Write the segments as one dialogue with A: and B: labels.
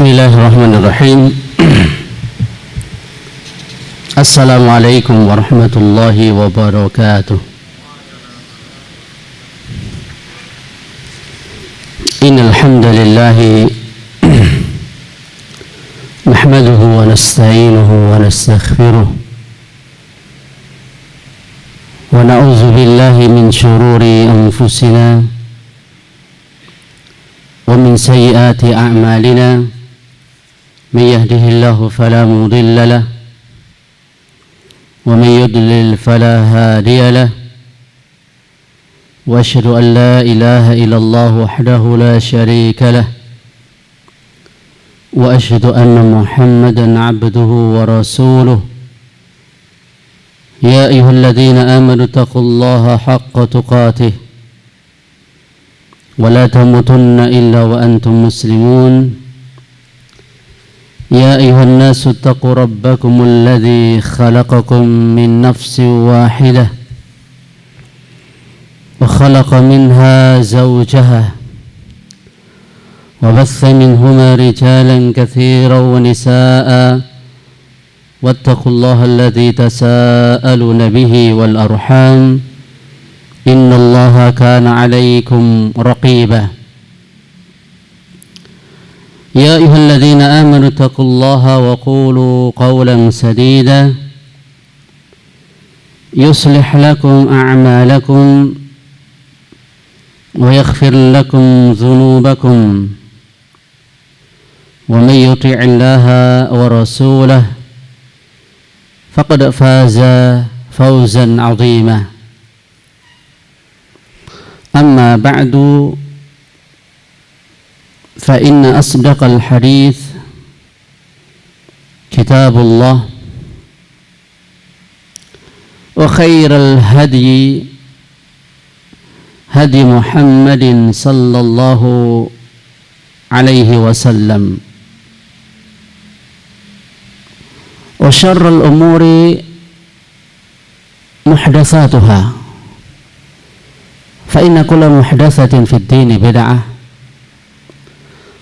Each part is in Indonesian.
A: Bismillahirrahmanirrahim. Assalamualaikum warahmatullahi wabarakatuh. Innal hamdalillah nahmaduhu wa nasta'inuhu wa nastaghfiruh wa na'udzu billahi min shururi anfusina wa min sayyiati a'malina. من يهده الله فلا مضل له ومن يضلل فلا هادي له وأشهد أن لا إله إلا الله وحده لا شريك له وأشهد أن محمدا عبده ورسوله يا أيها الذين آمنوا اتقوا الله حق تقاته ولا تموتن إلا وأنتم مسلمون يا أيها الناس اتقوا ربكم الذي خلقكم من نفس واحدة وخلق منها زوجها وبث منهما رجالا كثيرا ونساء واتقوا الله الذي تساءلون به والأرحام إن الله كان عليكم رقيبا يا أيها الذين آمنوا اتقوا الله وقولوا قولا سديدا يصلح لكم أعمالكم ويغفر لكم ذنوبكم ومن يطع الله ورسوله فقد فاز فوزا عظيما أما بعد فإن أصدق الحديث كتاب الله وخير الهدي هدي محمد صلى الله عليه وسلم وشر الأمور محدثاتها فإن كل محدثة في الدين بدعة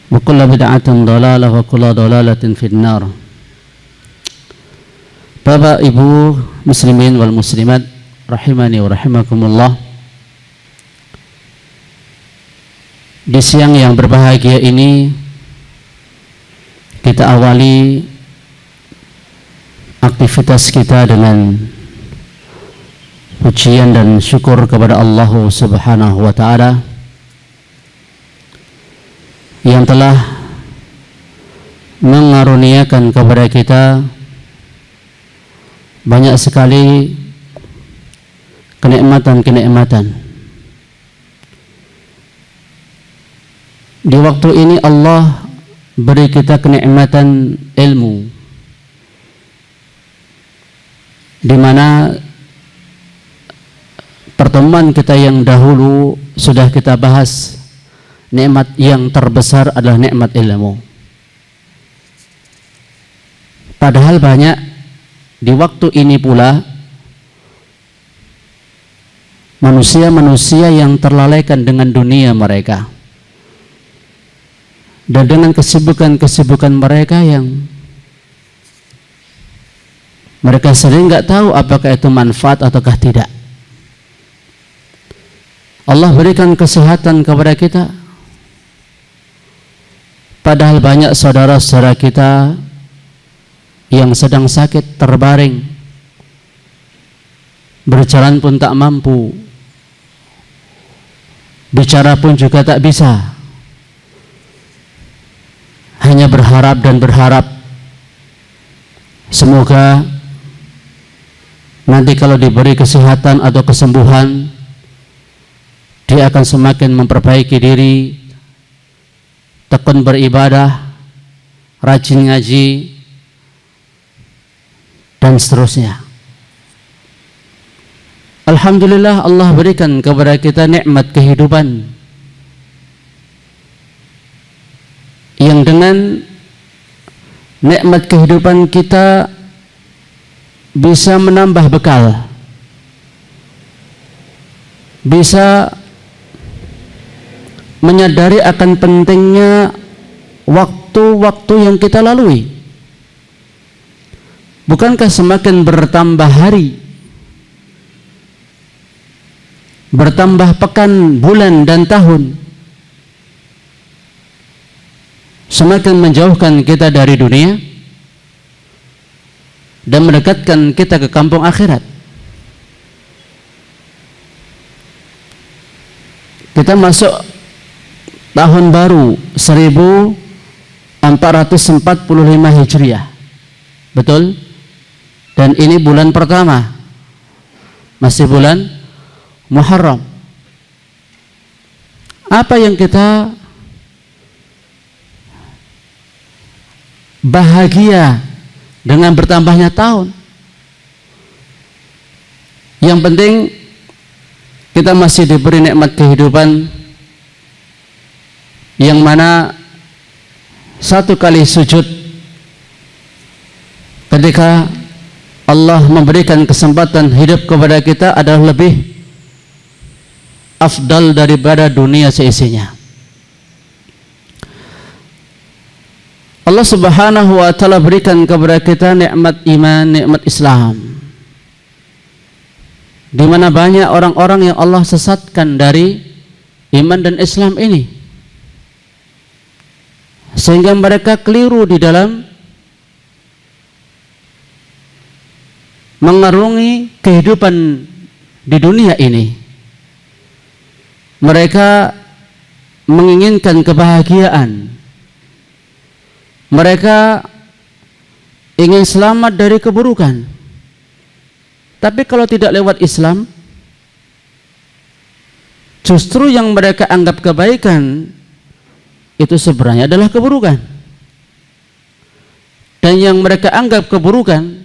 A: wa kullu bid'atin dhalalah wa kullu dhalalatin finnar. Bapak Ibu muslimin wal muslimat rahimani wa rahimakumullah. Di siang yang berbahagia ini kita awali aktivitas kita dengan pujian dan syukur kepada Allah Subhanahu wa taala yang telah mengaruniakan kepada kita banyak sekali kenikmatan-kenikmatan. Di waktu ini Allah beri kita kenikmatan ilmu, di mana pertemuan kita yang dahulu sudah kita bahas. Nikmat yang terbesar adalah nikmat ilmu. Padahal banyak di waktu ini pula manusia-manusia yang terlalaikan dengan dunia mereka dan dengan kesibukan-kesibukan mereka yang mereka sering nggak tahu apakah itu manfaat ataukah tidak. Allah berikan kesehatan kepada kita. Padahal banyak saudara-saudara kita yang sedang sakit, terbaring, berjalan pun tak mampu, bicara pun juga tak bisa, hanya berharap dan berharap semoga nanti kalau diberi kesehatan atau kesembuhan dia akan semakin memperbaiki diri, tekun beribadah, rajin ngaji, dan seterusnya. Alhamdulillah Allah berikan kepada kita nikmat kehidupan yang dengan nikmat kehidupan kita bisa menambah bekal, bisa menyadari akan pentingnya waktu waktu yang kita lalui? Bukankah semakin bertambah hari, bertambah pekan, bulan, dan tahun, semakin menjauhkan kita dari dunia dan mendekatkan kita ke kampung akhirat? Kita masuk tahun baru 1445 Hijriah, betul? Dan ini bulan pertama, masih bulan Muharram. Apa yang kita bahagia dengan bertambahnya tahun? Yang penting kita masih diberi nikmat kehidupan, yang mana satu kali sujud ketika Allah memberikan kesempatan hidup kepada kita adalah lebih afdal daripada dunia seisinya. Allah Subhanahu wa ta'ala berikan kepada kita nikmat iman, nikmat Islam, di mana banyak orang-orang yang Allah sesatkan dari iman dan Islam ini, sehingga mereka keliru di dalam mengarungi kehidupan di dunia ini. Mereka menginginkan kebahagiaan, mereka ingin selamat dari keburukan. Tapi kalau tidak lewat Islam, justru yang mereka anggap kebaikan itu sebenarnya adalah keburukan, dan yang mereka anggap keburukan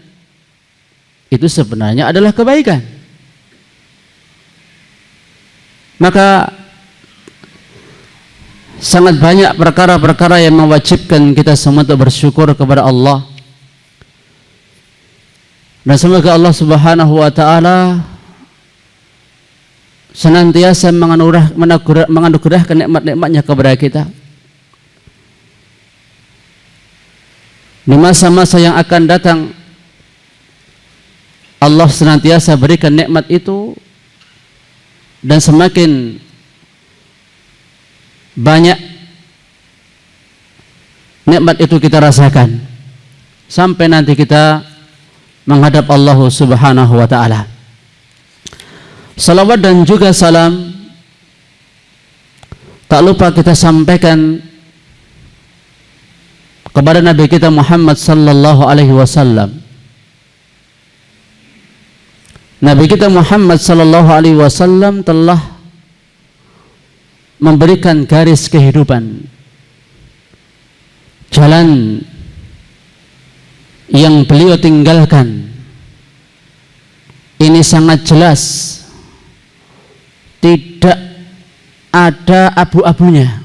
A: itu sebenarnya adalah kebaikan. Maka sangat banyak perkara-perkara yang mewajibkan kita semua untuk bersyukur kepada Allah. Dan semoga Allah Subhanahu wa ta'ala senantiasa menganugerahkan nikmat-nikmatnya kepada kita di masa-masa yang akan datang. Allah senantiasa berikan nikmat itu, dan semakin banyak nikmat itu kita rasakan sampai nanti kita menghadap Allah Subhanahu wa ta'ala. Salawat dan juga salam tak lupa kita sampaikan kepada Nabi kita Muhammad sallallahu alaihi wasallam. Nabi kita Muhammad sallallahu alaihi wasallam telah memberikan garis kehidupan, jalan yang beliau tinggalkan ini sangat jelas, tidak ada abu-abunya.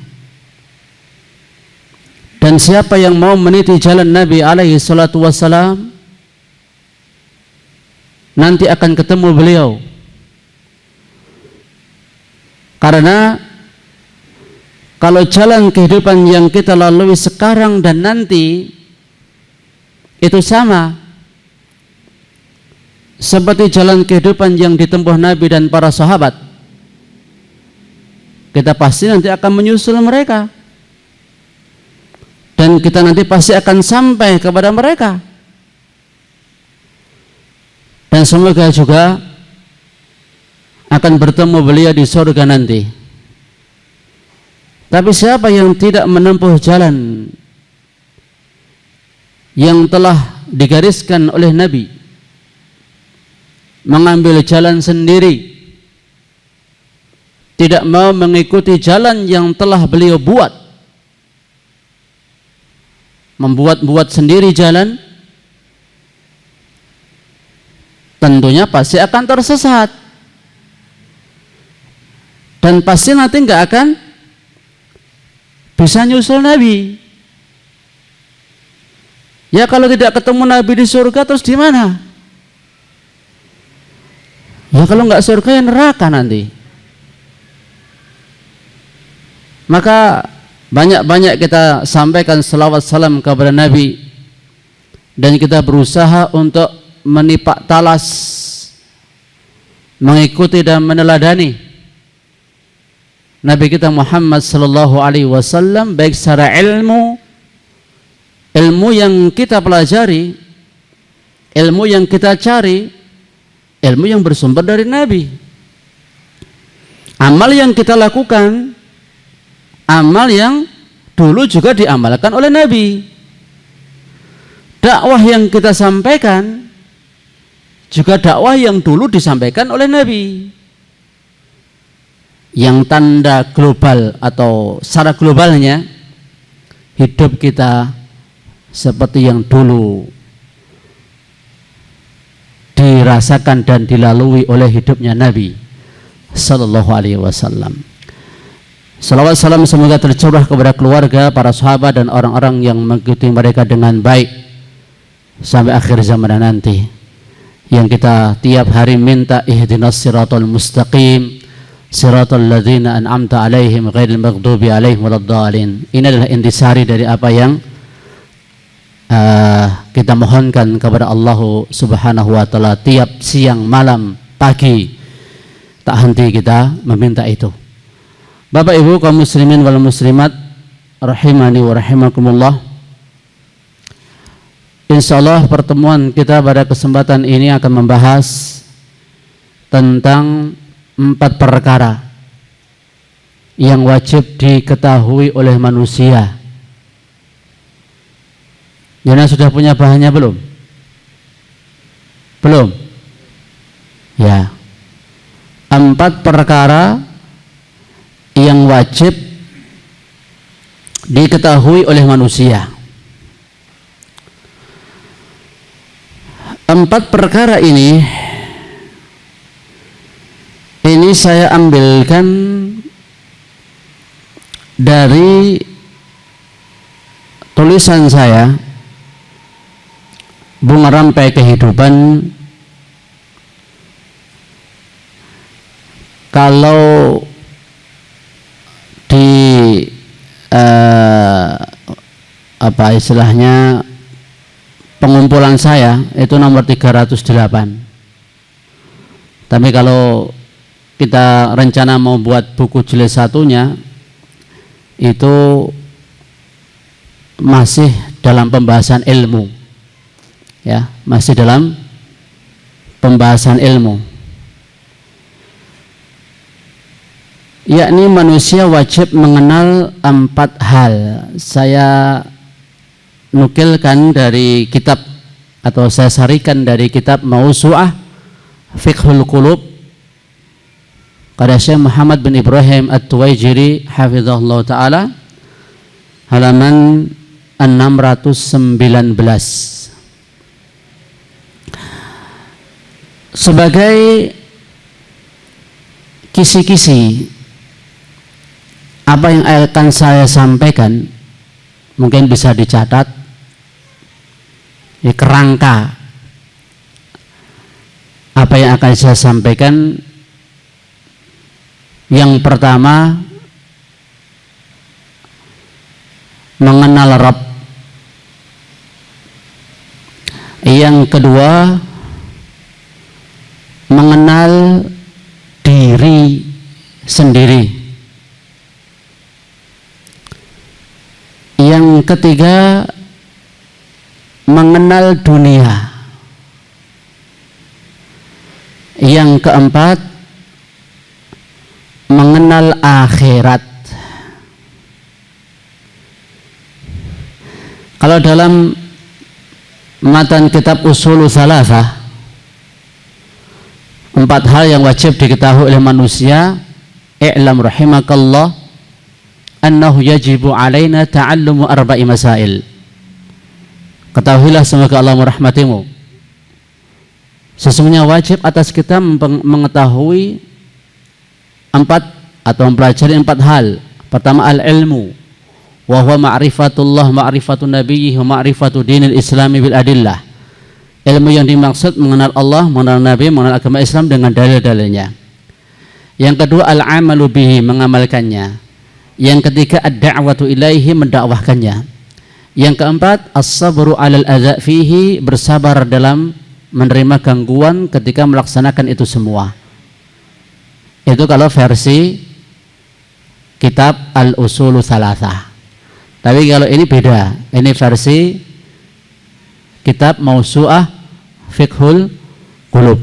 A: Dan siapa yang mau meniti jalan Nabi alaihi salatu wassalam, nanti akan ketemu beliau. Karena kalau jalan kehidupan yang kita lalui sekarang dan nanti itu sama seperti jalan kehidupan yang ditempuh Nabi dan para sahabat, kita pasti nanti akan menyusul mereka, dan kita nanti pasti akan sampai kepada mereka. Dan semoga juga akan bertemu beliau di surga nanti. Tapi siapa yang tidak menempuh jalan yang telah digariskan oleh Nabi, mengambil jalan sendiri, tidak mau mengikuti jalan yang telah beliau buat, membuat sendiri jalan, tentunya pasti akan tersesat, dan pasti nanti nggak akan bisa nyusul Nabi. Ya kalau tidak ketemu Nabi di surga, terus di mana? Ya kalau nggak surga, ya neraka nanti. Maka banyak-banyak kita sampaikan selawat salam kepada Nabi, dan kita berusaha untuk menipak talas, mengikuti dan meneladani Nabi kita Muhammad sallallahu alaihi wasallam, baik secara ilmu yang kita pelajari, ilmu yang kita cari, ilmu yang bersumber dari Nabi, amal yang kita lakukan, amal yang dulu juga diamalkan oleh Nabi, dakwah yang kita sampaikan juga dakwah yang dulu disampaikan oleh Nabi. Yang tanda global atau secara globalnya hidup kita seperti yang dulu dirasakan dan dilalui oleh hidupnya Nabi sallallahu alaihi wasallam. Salawat salam semoga tercurah kepada keluarga, para sahabat, dan orang-orang yang mengikuti mereka dengan baik sampai akhir zaman nanti. Yang kita tiap hari minta, ihdinas siratal mustaqim siratal ladzina an'amta alaihim ghairil maghdubi alaihim waladdallin. Ini adalah intisari dari apa yang kita mohonkan kepada Allah Subhanahu wa taala tiap siang, malam, pagi, tak henti kita meminta itu. Bapak Ibu kaum muslimin wal muslimat rahimani wa rahimakumullah. Insyaallah pertemuan kita pada kesempatan ini akan membahas tentang 4 perkara yang wajib diketahui oleh manusia. Yana sudah punya bahannya belum? Belum? Ya. 4 perkara yang wajib diketahui oleh manusia. 4 perkara ini saya ambilkan dari tulisan saya, Bunga Rampai Kehidupan. Kalau di apa istilahnya pengumpulan saya itu nomor 308. Tapi kalau kita rencana mau buat buku jilid 1-nya itu masih dalam pembahasan ilmu, ya, masih dalam pembahasan ilmu, yakni manusia wajib mengenal 4 hal. Saya nukilkan dari kitab atau saya sarikan dari kitab Mausu'ah Fiqhul Qulub pada Syekh Muhammad bin Ibrahim At-Tuwaijiri hafizahullah ta'ala, halaman 619. Sebagai kisi-kisi apa yang akan saya sampaikan, mungkin bisa dicatat di kerangka apa yang akan saya sampaikan. Yang pertama, mengenal Rabb. Yang kedua, mengenal diri sendiri. Yang ketiga, mengenal dunia. Yang keempat, mengenal akhirat. Kalau dalam matan kitab Ushul Tsalatsah, 4 hal yang wajib diketahui oleh manusia. I'lam rahimakallah annahu yajibu alaina ta'allumu 4 masail. Ketahuilah semoga Allah merahmatimu, sesungguhnya wajib atas kita mengetahui 4 atau mempelajari 4 hal. Pertama, al-ilmu, wa huwa ma'rifatullah, ma'rifatun nabiyyi, wa ma'rifatu dinil islami bil adillah. Ilmu yang dimaksud mengenal Allah, mengenal Nabi, mengenal agama Islam dengan dalil-dalilnya. Yang kedua, al-amalu bihi, mengamalkannya. Yang ketiga ad-da'watu ilaihi, mendakwahkannya. Yang keempat as-sabru 'alal adza fihi, bersabar dalam menerima gangguan ketika melaksanakan itu semua. Itu kalau versi kitab Al-Usulu Thalathah. Tapi kalau ini beda. Ini versi kitab Mausu'ah Fiqhul Qulub.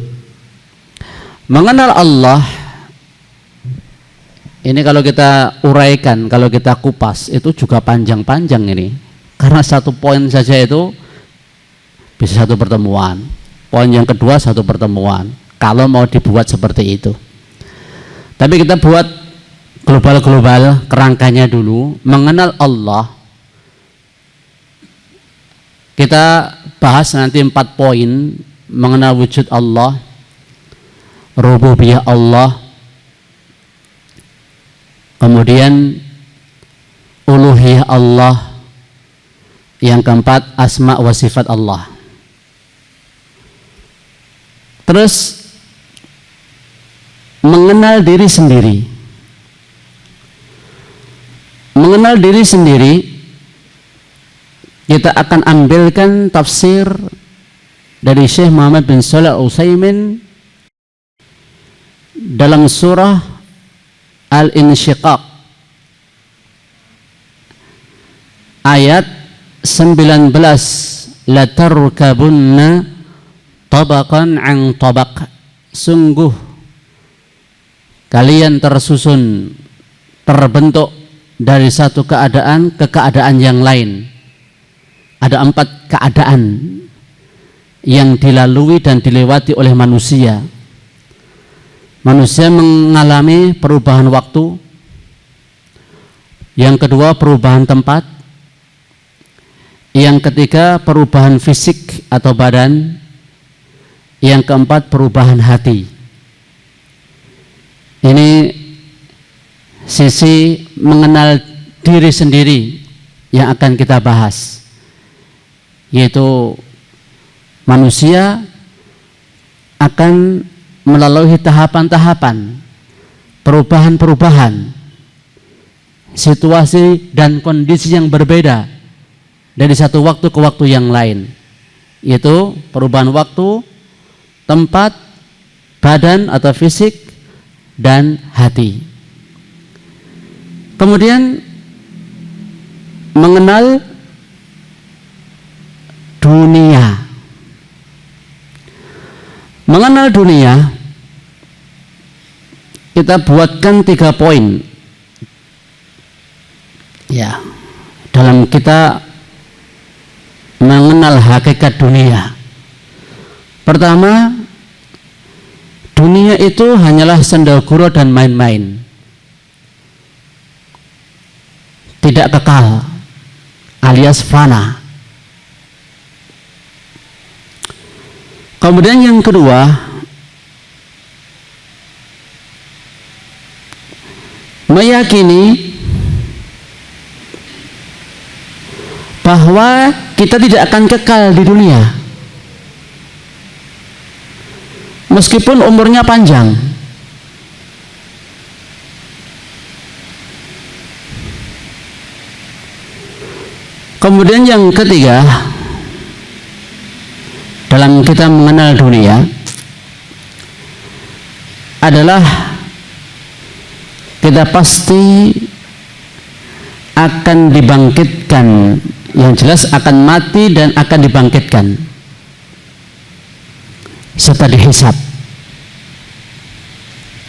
A: Mengenal Allah ini kalau kita uraikan, kalau kita kupas, itu juga panjang-panjang ini. Karena satu poin saja itu bisa satu pertemuan. Poin yang kedua satu pertemuan. Kalau mau dibuat seperti itu. Tapi kita buat global-global, kerangkanya dulu. Mengenal Allah. Kita bahas nanti 4 poin. Mengenal wujud Allah, rububiyah Allah, kemudian uluhiyah Allah, yang keempat asma wa sifat Allah. Terus mengenal diri sendiri. Mengenal diri sendiri, kita akan ambilkan tafsir dari Syekh Muhammad bin Shalih Al-Utsaimin dalam surah Al-Insyiqaq ayat 19, la tarkabunna tabaqan an tabaq, sungguh kalian tersusun, terbentuk dari satu keadaan ke keadaan yang lain. Ada 4 keadaan yang dilalui dan dilewati oleh manusia. Manusia mengalami perubahan waktu. Yang kedua perubahan tempat. Yang ketiga perubahan fisik atau badan. Yang keempat perubahan hati. Ini sisi mengenal diri sendiri yang akan kita bahas, yaitu manusia akan melalui tahapan-tahapan, perubahan-perubahan, situasi dan kondisi yang berbeda dari satu waktu ke waktu yang lain, yaitu perubahan waktu, tempat, badan atau fisik, dan hati. Kemudian mengenal dunia. Mengenal dunia, kita buatkan 3 poin. Ya, dalam kita mengenal hakikat dunia. Pertama, dunia itu hanyalah sendagura dan main-main. Tidak kekal, alias fana. Kemudian yang kedua, meyakini bahwa kita tidak akan kekal di dunia meskipun umurnya panjang. Kemudian yang ketiga, dalam kita mengenal dunia adalah kita pasti akan dibangkitkan, yang jelas akan mati dan akan dibangkitkan serta dihisab.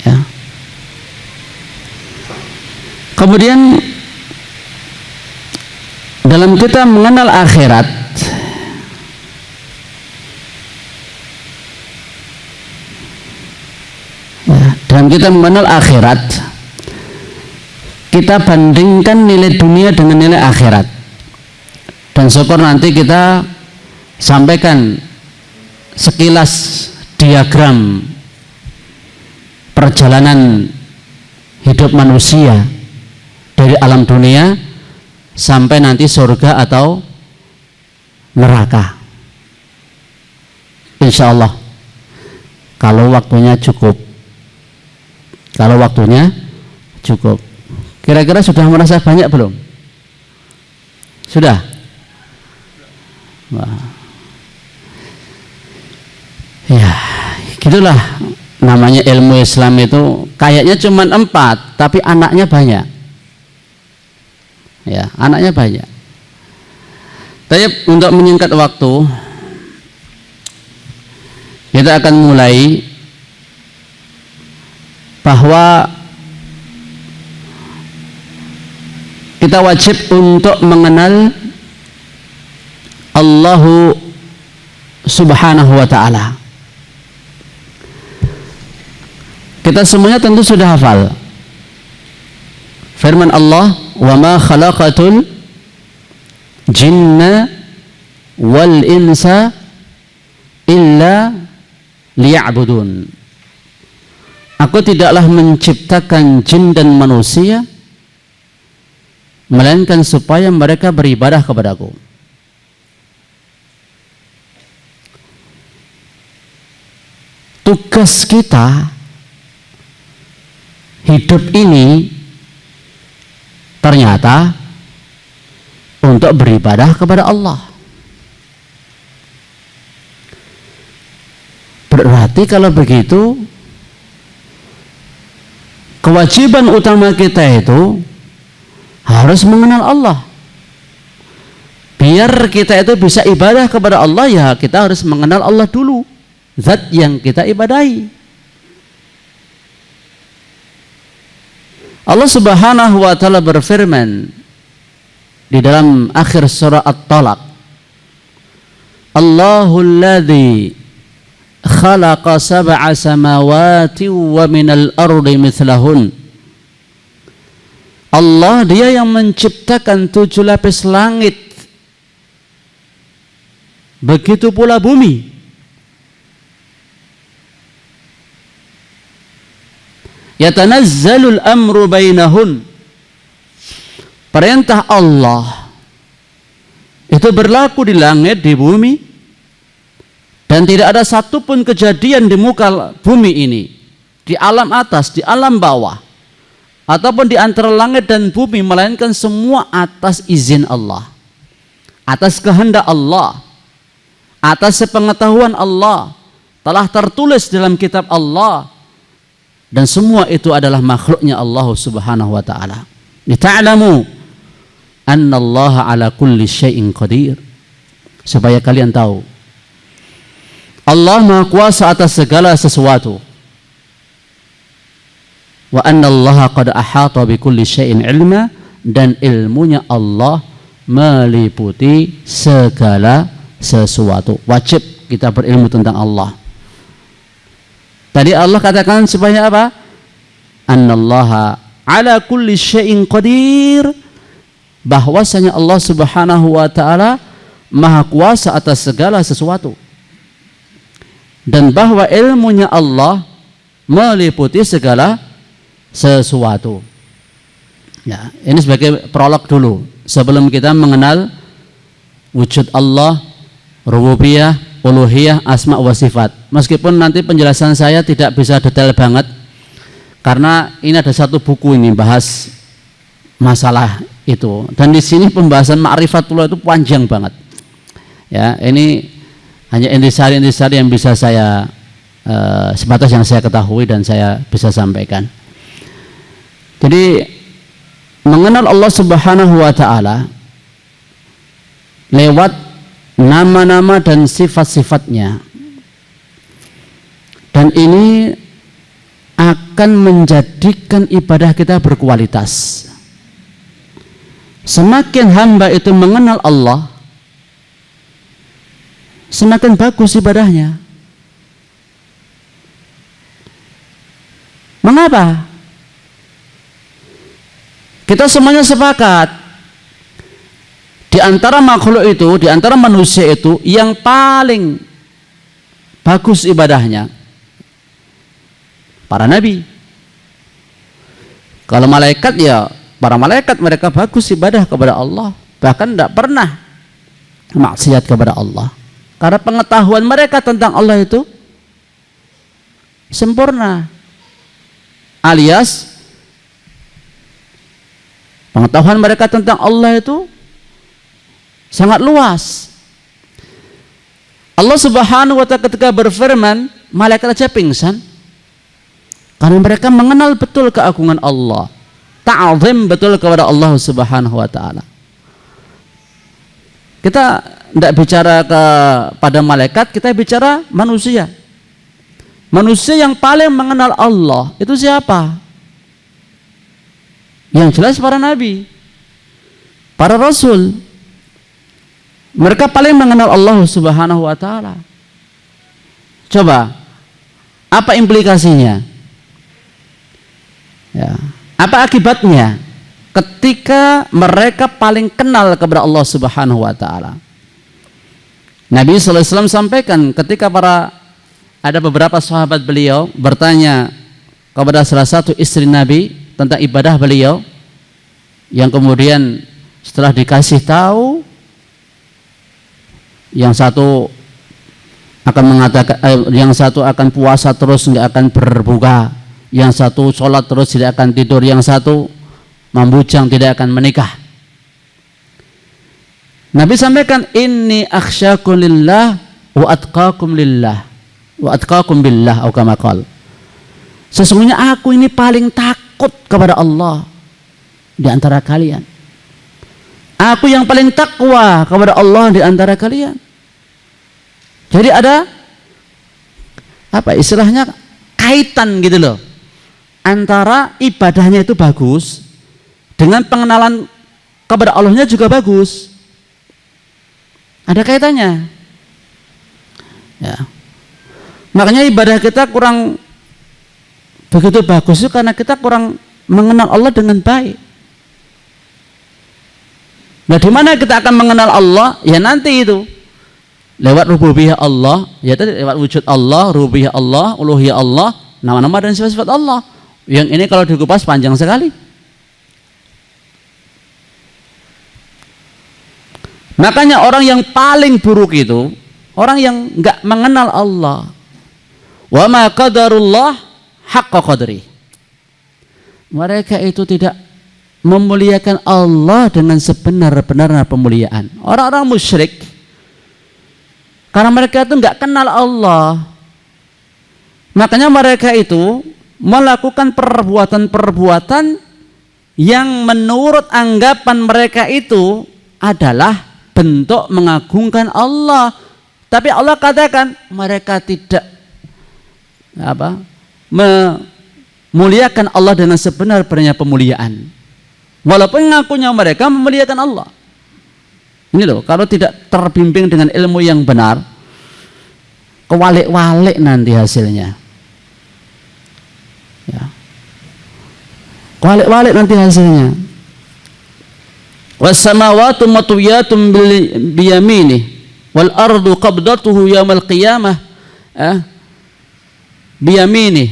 A: Ya. Kemudian dalam kita mengenal akhirat, dalam kita mengenal akhirat, kita bandingkan nilai dunia dengan nilai akhirat. Dan syukur nanti kita sampaikan sekilas diagram perjalanan hidup manusia dari alam dunia sampai nanti surga atau neraka. Insya Allah, kalau waktunya cukup. Kalau waktunya cukup, Kira-kira sudah merasa banyak belum? Sudah? Wah. Ya, gitulah namanya ilmu Islam itu. Kayaknya cuma 4, tapi anaknya banyak. Ya, anaknya banyak. Tapi untuk menyingkat waktu, kita akan mulai bahwa kita wajib untuk mengenal Allah Subhanahu wa ta'ala. Kita semuanya tentu sudah hafal firman Allah, wa ma khalaqatul jinna wal insa illa liya'budun. Aku tidaklah menciptakan jin dan manusia melainkan supaya mereka beribadah kepadaku. Tugas kita hidup ini ternyata untuk beribadah kepada Allah. Berarti kalau begitu, kewajiban utama kita itu harus mengenal Allah. Biar kita itu bisa ibadah kepada Allah, ya kita harus mengenal Allah dulu, zat yang kita ibadahi. Allah Subhanahu wa ta'ala berfirman di dalam akhir surah At-Talaq, Allahul ladzi khalaqa sab'a samawati wa minal ardi mithlahun. Allah, dia yang menciptakan 7 lapis langit, begitu pula bumi. Yatanazzalul amru bainahun. Perintah Allah itu berlaku di langit, di bumi, dan tidak ada satupun kejadian di muka bumi ini, di alam atas, di alam bawah, ataupun di antara langit dan bumi, melainkan semua atas izin Allah, atas kehendak Allah, atas sepengetahuan Allah, telah tertulis dalam kitab Allah, dan semua itu adalah makhluknya Allah Subhanahu wa ta'ala. Lita'lamu annallaha ala kulli syai'in qadir. Supaya kalian tahu Allah Maha Kuasa atas segala sesuatu. Wa annallaha qad ahata bi kulli syai'in ilma, dan ilmunya Allah meliputi segala sesuatu. Wajib kita berilmu tentang Allah. Tadi Allah katakan supaya apa? Annallaha ala kulli syai'in qadir, bahwasanya Allah Subhanahu wa ta'ala Maha Kuasa atas segala sesuatu, dan bahwa ilmunya Allah meliputi segala sesuatu. Ya, ini sebagai prolog dulu sebelum kita mengenal wujud Allah, rububiyah, uluhiyah, asma wa sifat. Meskipun nanti penjelasan saya tidak bisa detail banget, karena ini ada satu buku ini bahas masalah itu, dan di sini pembahasan ma'rifatullah itu panjang banget. Ya, ini hanya intisari-intisari yang bisa saya sebatas yang saya ketahui dan saya bisa sampaikan. Jadi mengenal Allah Subhanahu wa ta'ala lewat nama-nama dan sifat-sifatnya, dan ini akan menjadikan ibadah kita berkualitas. Semakin hamba itu mengenal Allah, semakin bagus ibadahnya. Mengapa? Kita semuanya sepakat, di antara makhluk itu, di antara manusia itu, yang paling bagus ibadahnya para nabi. Kalau malaikat, ya para malaikat mereka bagus ibadah kepada Allah, bahkan tidak pernah maksiat kepada Allah, karena pengetahuan mereka tentang Allah itu sempurna, alias Pengetahuan mereka tentang Allah itu sangat luas. Allah Subhanahu wa ta'ala ketika berfirman, malaikat aja pingsan karena mereka mengenal betul keagungan Allah, ta'zim betul kepada Allah Subhanahu wa ta'ala. Kita tidak bicara kepada malaikat, kita bicara manusia. Manusia yang paling mengenal Allah itu siapa? Yang jelas para nabi, para rasul. Mereka paling mengenal Allah Subhanahu wa ta'ala. Coba, apa implikasinya? Ya, apa akibatnya ketika mereka paling kenal kepada Allah Subhanahu wa ta'ala? Nabi sallallahu alaihi wasallam sampaikan ketika ada beberapa sahabat beliau bertanya kepada salah satu istri Nabi tentang ibadah beliau, yang kemudian setelah dikasih tahu, yang satu akan mengatakan, yang satu akan puasa terus nggak akan berbuka, yang satu sholat terus tidak akan tidur, yang satu membujang tidak akan menikah. Nabi sampaikan, inni akhsyakum lillah wa atqakum lillah wa atqakum billah, atau kama qala. Sesungguhnya aku ini paling takut kepada Allah di antara kalian. Aku yang paling takwa kepada Allah di antara kalian. Jadi ada apa istilahnya, kaitan gitu loh, antara ibadahnya itu bagus dengan pengenalan kepada Allahnya juga bagus. Ada kaitannya. Ya. Makanya ibadah kita kurang begitu bagus itu karena kita kurang mengenal Allah dengan baik. Nah, di mana kita akan mengenal Allah? Ya nanti itu lewat rububiyah Allah, ya tadi lewat wujud Allah, rububiyah Allah, uluhiyah Allah, nama-nama dan sifat-sifat Allah. Yang ini kalau dikupas panjang sekali. Makanya orang yang paling buruk itu orang yang enggak mengenal Allah. Wa ma qadarullah haqqa qadri. Mereka itu tidak memuliakan Allah dengan sebenar-benarnya pemuliaan. Orang-orang musyrik, karena mereka itu enggak kenal Allah, makanya mereka itu melakukan perbuatan-perbuatan yang menurut anggapan mereka itu adalah bentuk mengagungkan Allah. Tapi Allah katakan mereka tidak memuliakan Allah dengan sebenar-benarnya pemuliaan. Walaupun ngakunya mereka memuliakan Allah. Ini loh, kalau tidak terbimbing dengan ilmu yang benar, kewalik-walik nanti hasilnya. Ya. Kewalik-walik nanti hasilnya. Was-samawati matwiyatun biyaminih wal ardu qabdatuhu yaumal qiyamah biyaminih.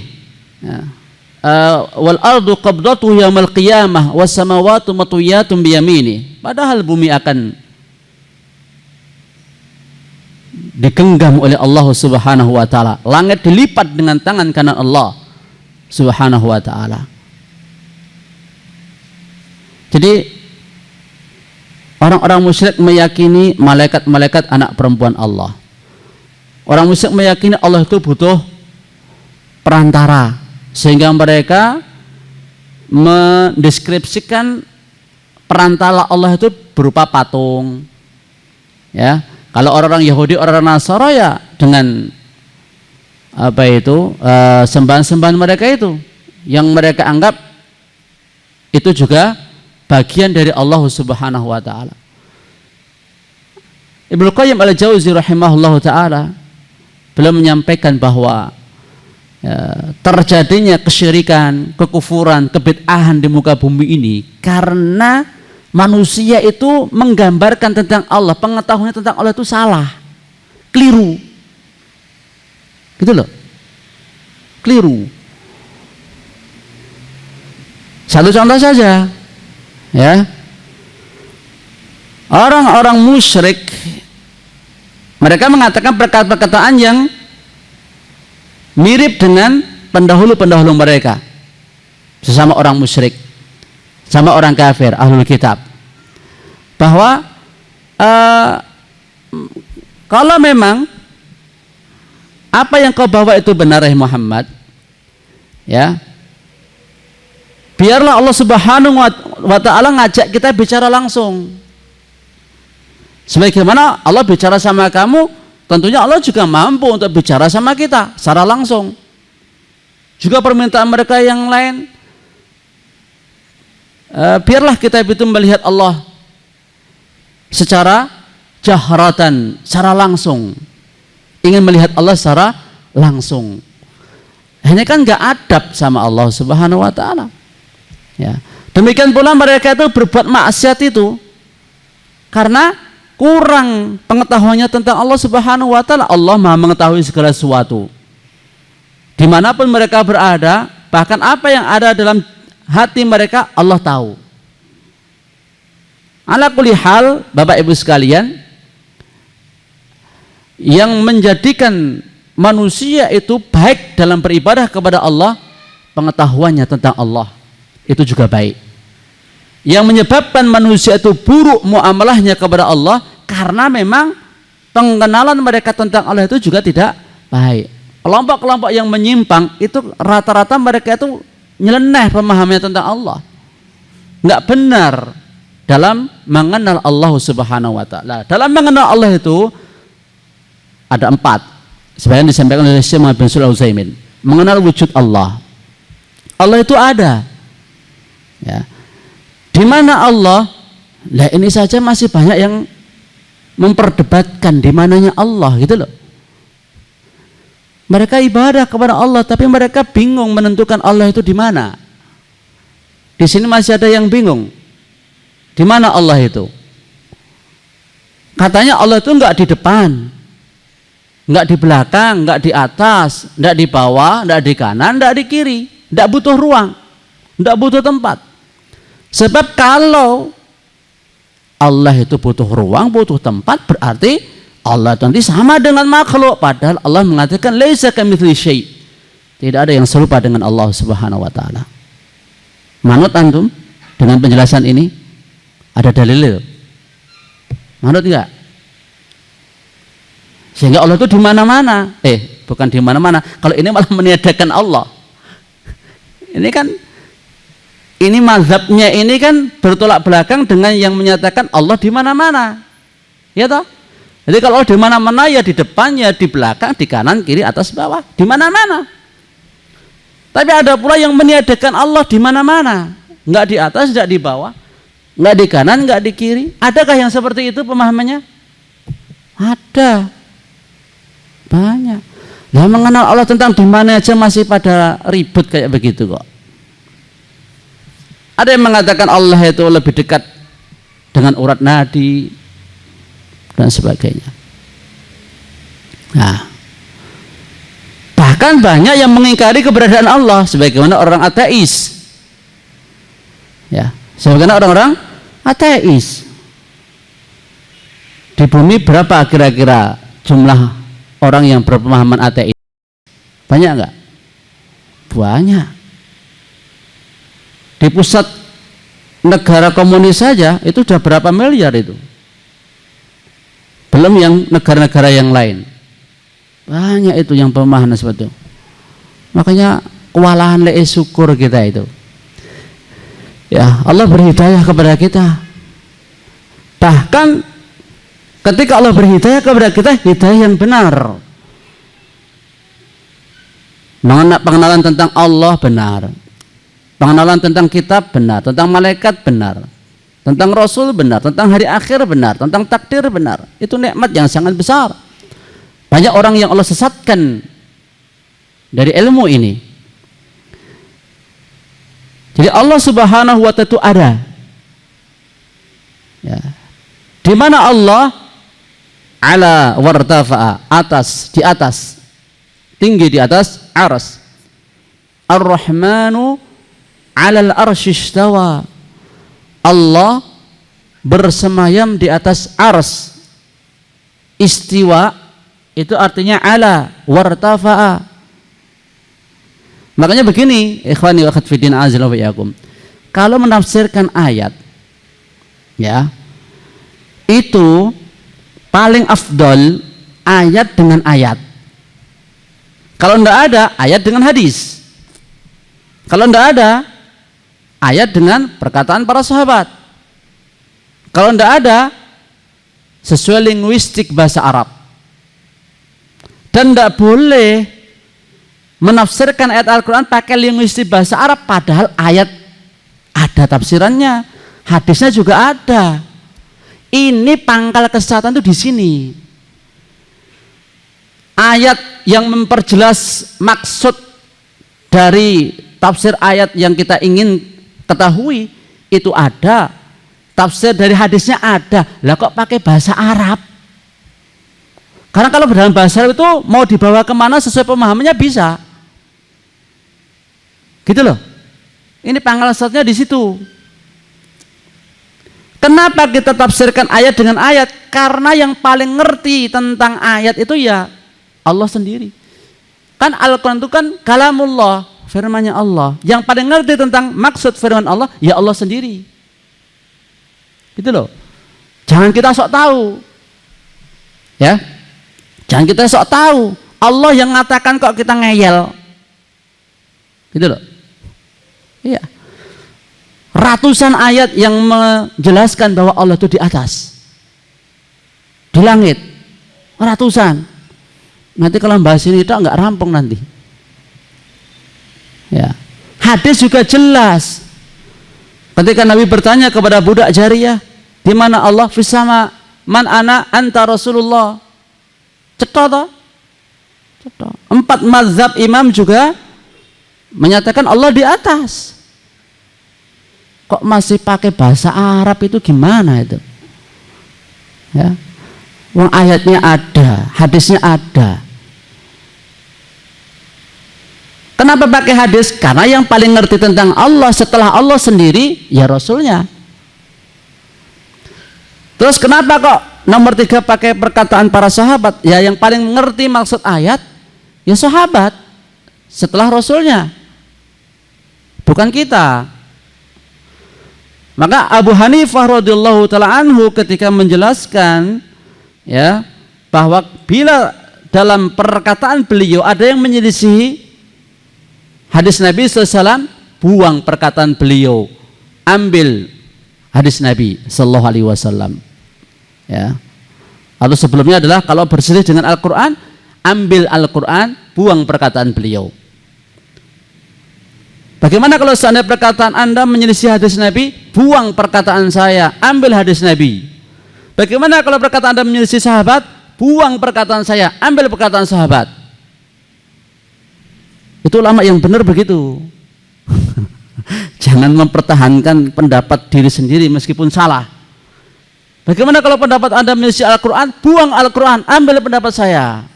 A: Wal ardu qabdatuhu yaumal qiyamah was samawati matwiyatun biyamini. Padahal bumi akan digenggam oleh Allah Subhanahu wa taala, langit dilipat dengan tangan kanan Allah Subhanahu wa taala. Jadi orang-orang musyrik meyakini malaikat-malaikat anak perempuan Allah. Orang musyrik meyakini Allah itu butuh perantara, sehingga mereka mendeskripsikan perantara Allah itu berupa patung. Ya, kalau orang-orang Yahudi, orang-orang Nasara ya dengan sembahan-sembahan mereka itu yang mereka anggap itu juga bagian dari Allah Subhanahu wa taala. Ibnu Qayyim al-Jauzi rahimahullahu taala beliau menyampaikan bahwa terjadinya kesyirikan, kekufuran, kebid'ahan di muka bumi ini karena manusia itu menggambarkan tentang Allah, pengetahuannya tentang Allah itu salah, keliru, gitu loh, keliru. Satu contoh saja, ya, orang-orang musyrik mereka mengatakan perkataan yang mirip dengan pendahulu-pendahulu mereka, sesama orang musyrik. sama orang kafir, ahlul kitab, bahwa kalau memang apa yang kau bawa itu benar, Muhammad, ya, biarlah Allah Subhanahu wa Ta'ala ngajak kita bicara langsung. Sebagaimana Allah bicara sama kamu, tentunya Allah juga mampu untuk bicara sama kita secara langsung. Juga permintaan mereka yang lain, biarlah kita itu melihat Allah secara jahratan, secara langsung. Ingin melihat Allah secara langsung. Hanya kan nggak adab sama Allah Subhanahu wa Ta'ala. Ya. Demikian pula mereka itu berbuat maksiat itu karena kurang pengetahuannya tentang Allah Subhanahu wa Ta'ala. Allah Maha mengetahui segala sesuatu. Dimanapun mereka berada, bahkan apa yang ada dalam hati mereka, Allah tahu. Ala kulli hal, Bapak Ibu sekalian, yang menjadikan manusia itu baik dalam beribadah kepada Allah, pengetahuannya tentang Allah itu juga baik. Yang menyebabkan manusia itu buruk muamalahnya kepada Allah karena memang pengenalan mereka tentang Allah itu juga tidak baik. Kelompok-kelompok yang menyimpang itu rata-rata mereka itu nyeleneh pemahamannya tentang Allah, nggak benar dalam mengenal Allah Subhanahu wa Ta'ala. Dalam mengenal Allah itu ada 4, sebagian disampaikan oleh Syekh Muhammad bin Shalih Al Utsaimin. Mengenal wujud Allah. Allah itu ada, ya. Di mana Allah? Lah ini saja masih banyak yang memperdebatkan di mananya Allah, gitu loh. Mereka ibadah kepada Allah, tapi mereka bingung menentukan Allah itu di mana. Di sini masih ada yang bingung. Di mana Allah itu? Katanya Allah itu enggak di depan, enggak di belakang, enggak di atas, enggak di bawah, enggak di kanan, enggak di kiri, enggak butuh ruang, enggak butuh tempat. Sebab kalau Allah itu butuh ruang, butuh tempat, berarti Allah nanti sama dengan makhluk. Padahal Allah mengatakan laisa kamitslihi syai'. Tidak ada yang serupa dengan Allah Subhanahu wa Ta'ala. Manut antum dengan penjelasan ini? Ada dalil? Manut enggak? Sehingga Allah itu di mana-mana. Bukan di mana-mana. Kalau ini malah meniadakan Allah. Ini kan, ini mazhabnya ini kan bertolak belakang dengan yang menyatakan Allah di mana-mana. Ya toh? Jadi kalau di mana-mana ya di depan, ya di belakang, di kanan, kiri, atas, bawah, di mana-mana. Tapi ada pula yang meniadakan Allah di mana-mana, enggak di atas, enggak di bawah, enggak di kanan, enggak di kiri. Adakah yang seperti itu pemahamannya? Ada. Banyak. Nah, mengenal Allah tentang di mana aja masih pada ribut kayak begitu kok. Ada yang mengatakan Allah itu lebih dekat dengan urat nadi dan sebagainya. Nah, bahkan banyak yang mengingkari keberadaan Allah, sebagaimana orang ateis. Ya, sebagaimana orang-orang ateis. Di bumi berapa kira-kira jumlah orang yang berpemahaman ateis? Banyak enggak? Banyak. Di pusat negara komunis saja itu sudah berapa miliar itu? Belum yang negara-negara yang lain. Banyak itu yang pemahaman seperti itu. Makanya kewalahan syukur kita itu. Ya, Allah berhidayah kepada kita. Bahkan ketika Allah berhidayah kepada kita, hidayah yang benar. Pengenalan tentang Allah benar. Pengenalan tentang kitab benar, tentang malaikat benar, tentang Rasul benar, tentang hari akhir benar, tentang takdir benar. Itu nikmat yang sangat besar. Banyak orang yang Allah sesatkan dari ilmu ini. Jadi Allah Subhanahu wa Ta'ala itu ada. Ya. Di mana Allah ala wartafa'a, atas, di atas, tinggi di atas aras. Ar-Rahmanu alal arsy istawa. Allah bersemayam di atas ars. Istiwa itu artinya ala wartafa'a. Makanya begini, ikhwani wa akhwati fiddin azza wa iyyakum. kalau menafsirkan ayat, ya, itu paling afdol ayat dengan ayat. Kalau tidak ada, ayat dengan hadis. Kalau tidak ada, ayat dengan perkataan para sahabat. Kalau tidak ada, sesuai linguistik bahasa Arab. Dan tidak boleh menafsirkan ayat Al-Quran pakai linguistik bahasa Arab, padahal ayat ada tafsirannya, hadisnya juga ada. Ini pangkal kesesatan itu di sini. Ayat yang memperjelas maksud dari tafsir ayat yang kita ingin ketahui itu ada, tafsir dari hadisnya ada. Lah kok pakai bahasa Arab? Karena kalau dalam bahasa Arab itu mau dibawa kemana sesuai pemahamannya bisa, gitu loh. Ini pangkal kesesatnya di situ. Kenapa kita tafsirkan ayat dengan ayat? Karena yang paling ngerti tentang ayat itu ya Allah sendiri. Kan Al-Quran itu kan kalamullah, firman-Nya Allah. Yang paling ngerti tentang maksud firman Allah ya Allah sendiri. Gitu loh. Jangan kita sok tahu. Ya. Jangan kita sok tahu. Allah yang mengatakan kok kita ngeyel. Gitu loh. Iya. Ratusan ayat yang menjelaskan bahwa Allah itu di atas, di langit, ratusan. Nanti kalau bahas ini itu nggak rampung nanti. Ya, hadis juga jelas. Ketika Nabi bertanya kepada budak jariyah, di mana Allah? Fis sama, man ana anta Rasulullah. Cetok toh? Cetok. 4 mazhab imam juga menyatakan Allah di atas. Kok masih pakai bahasa Arab itu gimana itu? Ya. Wong ayatnya ada, hadisnya ada. Kenapa pakai hadis? Karena yang paling ngerti tentang Allah setelah Allah sendiri ya Rasulnya. Terus kenapa kok nomor 3 pakai perkataan para sahabat? Ya yang paling ngerti maksud ayat ya sahabat setelah Rasulnya, bukan kita. Maka Abu Hanifah radhiyallahu taala anhu ketika menjelaskan ya bahwa bila dalam perkataan beliau ada yang menyelisihi hadis Nabi SAW, buang perkataan beliau, ambil hadis Nabi Sallallahu Alaihi Wasallam. Ya. Atau sebelumnya adalah kalau berselisih dengan Al-Quran, ambil Al-Quran, buang perkataan beliau. Bagaimana kalau seandainya perkataan Anda menyelisih hadis Nabi, buang perkataan saya, ambil hadis Nabi. Bagaimana kalau perkataan Anda menyelisih sahabat, buang perkataan saya, ambil perkataan sahabat. Itu ulama yang benar begitu. Jangan mempertahankan pendapat diri sendiri meskipun salah. Bagaimana kalau pendapat Anda menyelisih Al-Quran, buang Al-Quran, ambil pendapat saya.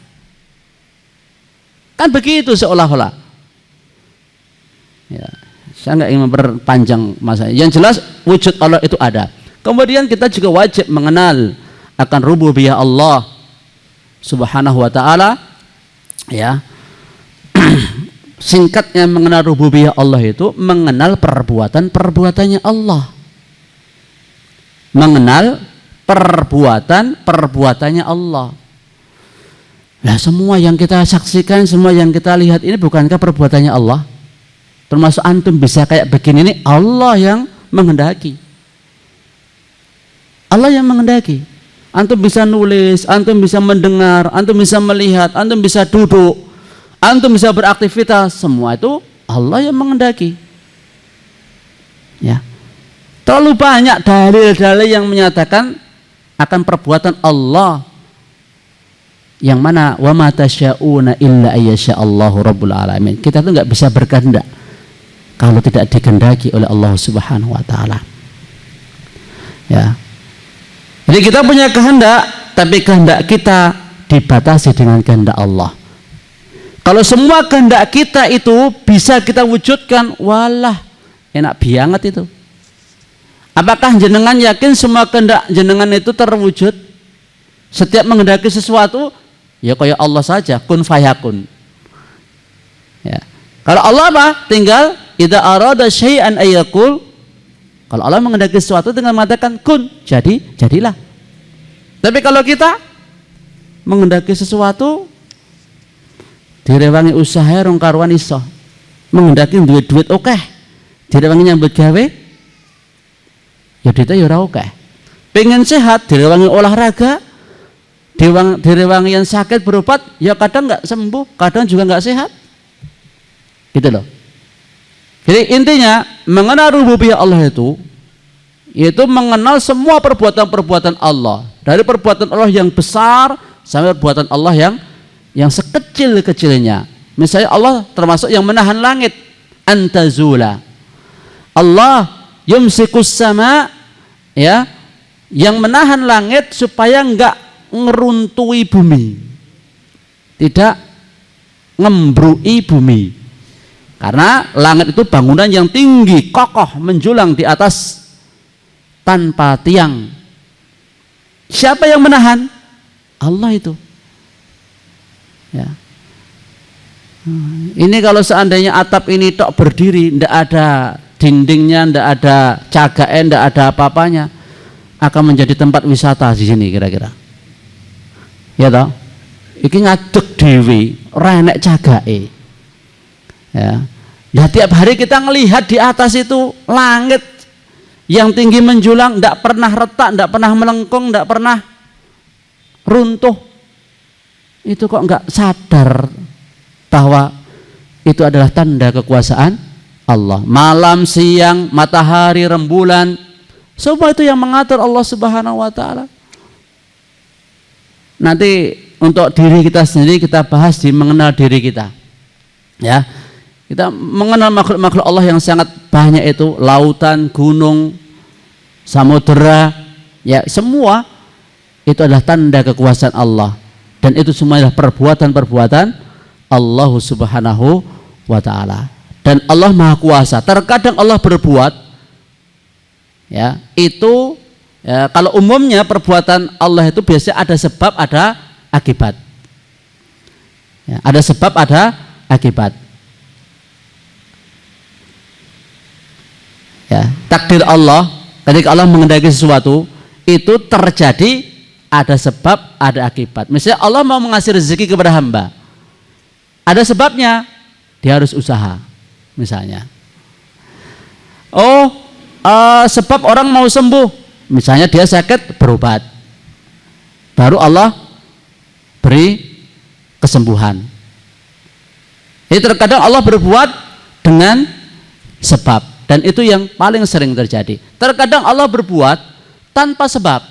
A: Kan begitu seolah-olah. Ya, saya nggak ingin memperpanjang masa. Yang jelas wujud Allah itu ada. Kemudian kita juga wajib mengenal akan rububiyah Allah Subhanahu wa taala. Ya. Singkatnya mengenal rububiyah Allah itu mengenal perbuatan-perbuatannya Allah. Mengenal perbuatan-perbuatannya Allah. Nah, semua yang kita saksikan, semua yang kita lihat ini bukankah perbuatannya Allah? Termasuk antum bisa kayak begini ini Allah yang menghendaki. Allah yang menghendaki. Antum bisa nulis, antum bisa mendengar, antum bisa melihat, antum bisa duduk, antum bisa beraktivitas, semua itu Allah yang menghendaki. Ya. Terlalu banyak dalil-dalil yang menyatakan akan perbuatan Allah, yang mana wa ma tasya'una illa ayyasha Allahu rabbul alamin. Kita tuh nggak bisa berkehendak kalau tidak dikehendaki oleh Allah Subhanahu wa taala. Ya. Jadi kita punya kehendak, tapi kehendak kita dibatasi dengan kehendak Allah. Kalau semua kehendak kita itu bisa kita wujudkan, walah enak banget itu. Apakah jenengan yakin semua kehendak jenengan itu terwujud? Setiap menghendaki sesuatu ya kayak Allah saja, kun fayakun. Ya. Kalau Allah apa? Tinggal idza arada syai'an ayyakul Kalau Allah menghendaki sesuatu dengan mengatakan kun, jadilah. Tapi kalau kita menghendaki sesuatu direwangi usaha rong karuan iso, menghendaki duit oke, direwangi nyambut gawe ya duitnya ya ora oke. Pengen sehat direwangi olahraga, direwangi yang sakit berobat ya kadang nggak sembuh, kadang juga nggak sehat, gitu loh. Jadi intinya mengenal rububiyah Allah itu mengenal semua perbuatan-perbuatan Allah, dari perbuatan Allah yang besar sampai perbuatan Allah yang sekecil-kecilnya. Misalnya Allah termasuk yang menahan langit, antazula. Allah yumsikus sama, ya, yang menahan langit supaya enggak ngeruntui bumi, tidak ngembrui bumi. Karena langit itu bangunan yang tinggi, kokoh, menjulang di atas tanpa tiang. Siapa yang menahan? Allah itu. Ya. Ini kalau seandainya atap ini tok berdiri, ndak ada dindingnya, ndak ada cagaen, ndak ada apa-apanya, akan menjadi tempat wisata di sini kira-kira. Ya toh? Iki ngadeg dewi, ora enek cagae. Ya. Ya tiap hari kita ngelihat di atas itu langit yang tinggi menjulang, ndak pernah retak, ndak pernah melengkung, ndak pernah runtuh. Itu kok nggak sadar bahwa itu adalah tanda kekuasaan Allah. Malam, siang, matahari, rembulan, semua itu yang mengatur Allah Subhanahu wa taala. Nanti untuk diri kita sendiri kita bahas di mengenal diri kita. Ya. Kita mengenal makhluk-makhluk Allah yang sangat banyak itu, lautan, gunung, samudera, ya semua itu adalah tanda kekuasaan Allah. Dan itu semua adalah perbuatan-perbuatan Allah Subhanahu wa taala. Dan Allah Maha Kuasa. Terkadang Allah berbuat, ya, itu ya, kalau umumnya perbuatan Allah itu biasanya ada sebab, ada akibat. Ya, ada sebab, ada akibat. Ya, takdir Allah ketika Allah menghendaki sesuatu itu terjadi, ada sebab, ada akibat. Misalnya Allah mau mengasih rezeki kepada hamba, ada sebabnya, dia harus usaha. Misalnya, sebab orang mau sembuh, misalnya dia sakit, berobat, baru Allah beri kesembuhan. Jadi terkadang Allah berbuat dengan sebab, dan itu yang paling sering terjadi. Terkadang Allah berbuat tanpa sebab.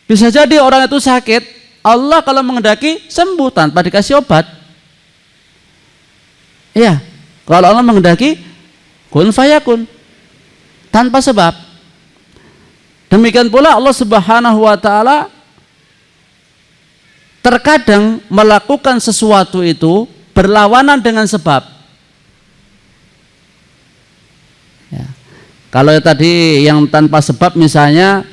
A: Bisa jadi orang itu sakit, Allah kalau menghendaki sembuh tanpa dikasih obat. Iya, kalau Allah menghendaki kun fayakun, tanpa sebab. Demikian pula Allah Subhanahu wa taala terkadang melakukan sesuatu itu berlawanan dengan sebab. Ya. Kalau tadi yang tanpa sebab misalnya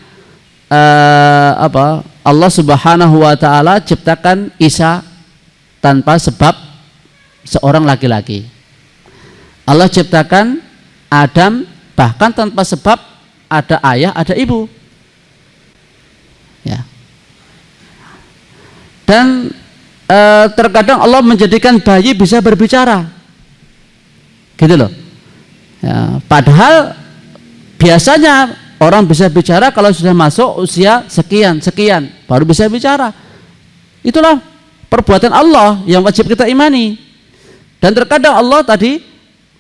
A: Allah Subhanahu wa taala ciptakan Isa tanpa sebab seorang laki-laki. Allah ciptakan Adam bahkan tanpa sebab, ada ayah, ada ibu. Ya. Dan terkadang Allah menjadikan bayi bisa berbicara. Gitu loh. Ya, padahal biasanya orang bisa bicara kalau sudah masuk usia sekian baru bisa bicara. Itulah perbuatan Allah yang wajib kita imani. Dan terkadang Allah tadi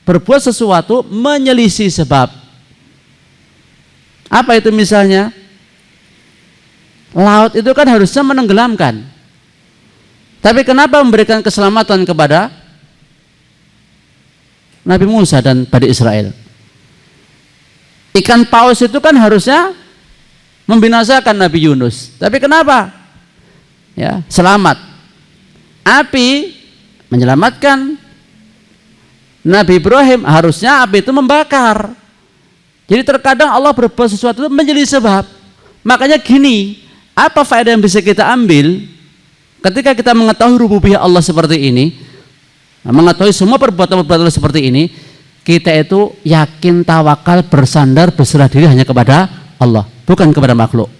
A: berbuat sesuatu menyelisih sebab. Apa itu misalnya? Laut itu kan harusnya menenggelamkan, tapi kenapa memberikan keselamatan kepada Nabi Musa dan Bani Israel? Ikan paus itu kan harusnya membinasakan Nabi Yunus, tapi kenapa? Ya, selamat. Api menyelamatkan Nabi Ibrahim, harusnya api itu membakar. Jadi terkadang Allah berbuat sesuatu itu menjadi sebab. Makanya gini, apa faedah yang bisa kita ambil ketika kita mengetahui rububiyah Allah seperti ini, mengetahui semua perbuatan-perbuatan seperti ini? kita itu yakin, tawakal, bersandar, berserah diri hanya kepada Allah, bukan kepada makhluk.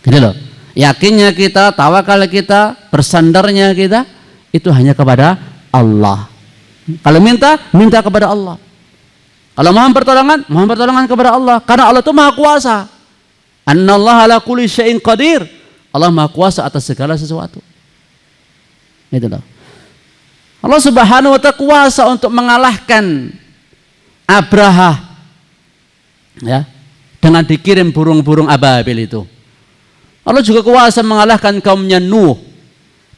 A: Gitu loh. Yakinnya kita, tawakal kita, bersandarnya kita itu hanya kepada Allah. Kalau minta kepada Allah. Kalau mohon pertolongan kepada Allah. Karena Allah itu Maha Kuasa. Annallaha ala kulli syai'in qadir. Allah Maha Kuasa atas segala sesuatu. Gitu loh. Allah Subhanahu wa ta'ala kuasa untuk mengalahkan Abraha, ya, dengan dikirim burung-burung ababil itu. Allah juga kuasa mengalahkan kaumnya Nuh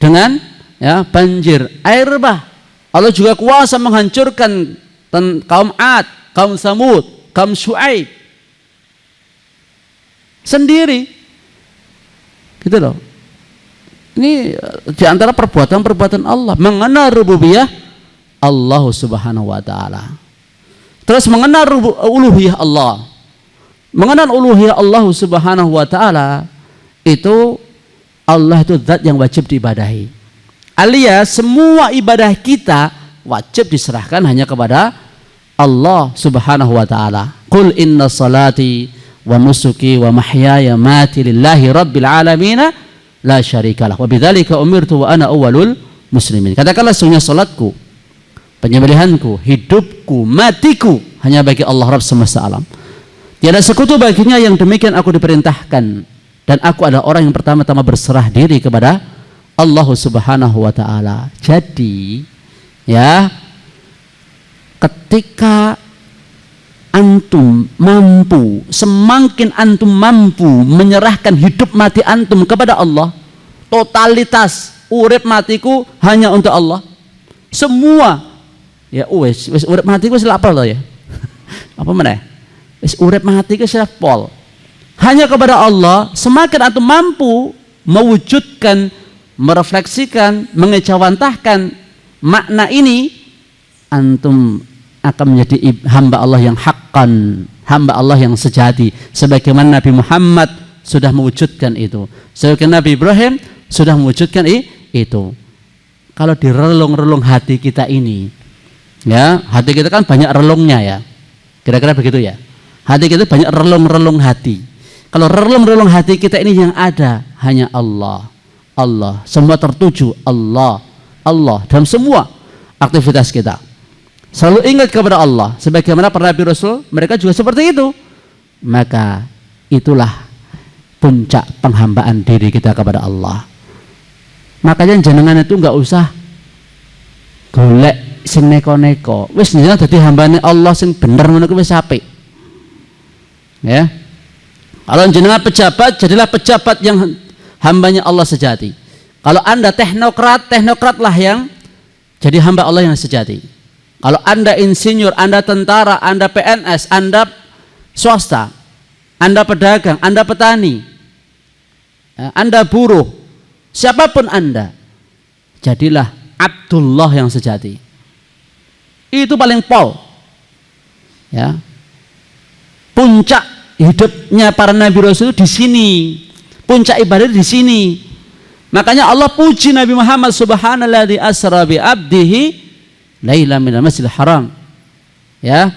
A: dengan, ya, banjir air bah. Allah juga kuasa menghancurkan kaum Ad, kaum Samud, kaum Syuaib sendiri. Gitu loh. Ini diantara perbuatan-perbuatan Allah, mengenal rububiyah Allah Subhanahu wa ta'ala. Terus mengenal uluhiyah Allah. Mengenal uluhiyah Allah Subhanahu wa ta'ala, itu Allah itu zat yang wajib diibadahi. Alias semua ibadah kita wajib diserahkan hanya kepada Allah Subhanahu wa ta'ala. Qul inna salati wa nusuki wa mahyaya mati lillahi rabbil alamin la syarikalah wa bidzalika umirtu wa ana awwalul muslimin. Katakanlah sesungguhnya salatku, penyembelihanku, hidupku, matiku hanya bagi Allah Rabb semesta alam. Tiada sekutu baginya, yang demikian aku diperintahkan, dan aku adalah orang yang pertama-tama berserah diri kepada Allah Subhanahu wa ta'ala. Jadi, ya, ketika antum mampu, semakin antum mampu menyerahkan hidup mati antum kepada Allah, totalitas urip matiku hanya untuk Allah. Semua, ya wis urip matiku sila apa loh ya? Apa meneh? Wis urip matiku sila pol. Hanya kepada Allah. Semakin antum mampu mewujudkan, merefleksikan, mengejawantahkan makna ini, antum akan menjadi hamba Allah yang haqqan, hamba Allah yang sejati, sebagaimana Nabi Muhammad sudah mewujudkan itu, sebagaimana Nabi Ibrahim sudah mewujudkan itu. Kalau di relung-relung hati kita ini, ya, hati kita kan banyak relungnya, ya, kira-kira begitu ya, hati kita banyak relung-relung hati. Kalau relung-relung hati kita ini yang ada hanya Allah, Allah, semua tertuju Allah, Allah dalam semua aktivitas kita. Selalu ingat kepada Allah, sebagaimana para Nabi Rasul mereka juga seperti itu. Maka itulah puncak penghambaan diri kita kepada Allah. Makanya jenengan itu nggak usah golek sing neko-neko. Wis jenengan dadi hambane Allah sing bener ngono kuwi wis apik. Ya. Kalau jenengan pejabat, jadilah pejabat yang hambanya Allah sejati. Kalau Anda teknokratlah yang jadi hamba Allah yang sejati. Kalau Anda insinyur, Anda tentara, Anda PNS, Anda swasta, Anda pedagang, Anda petani, Anda buruh, siapapun Anda, jadilah Abdullah yang sejati. Itu paling pol. Ya. Puncak hidupnya para Nabi Rasul di sini. Puncak ibadah di sini. Makanya Allah puji Nabi Muhammad subhanalladzi asra bi abdihi laila minal masjidil haram, ya,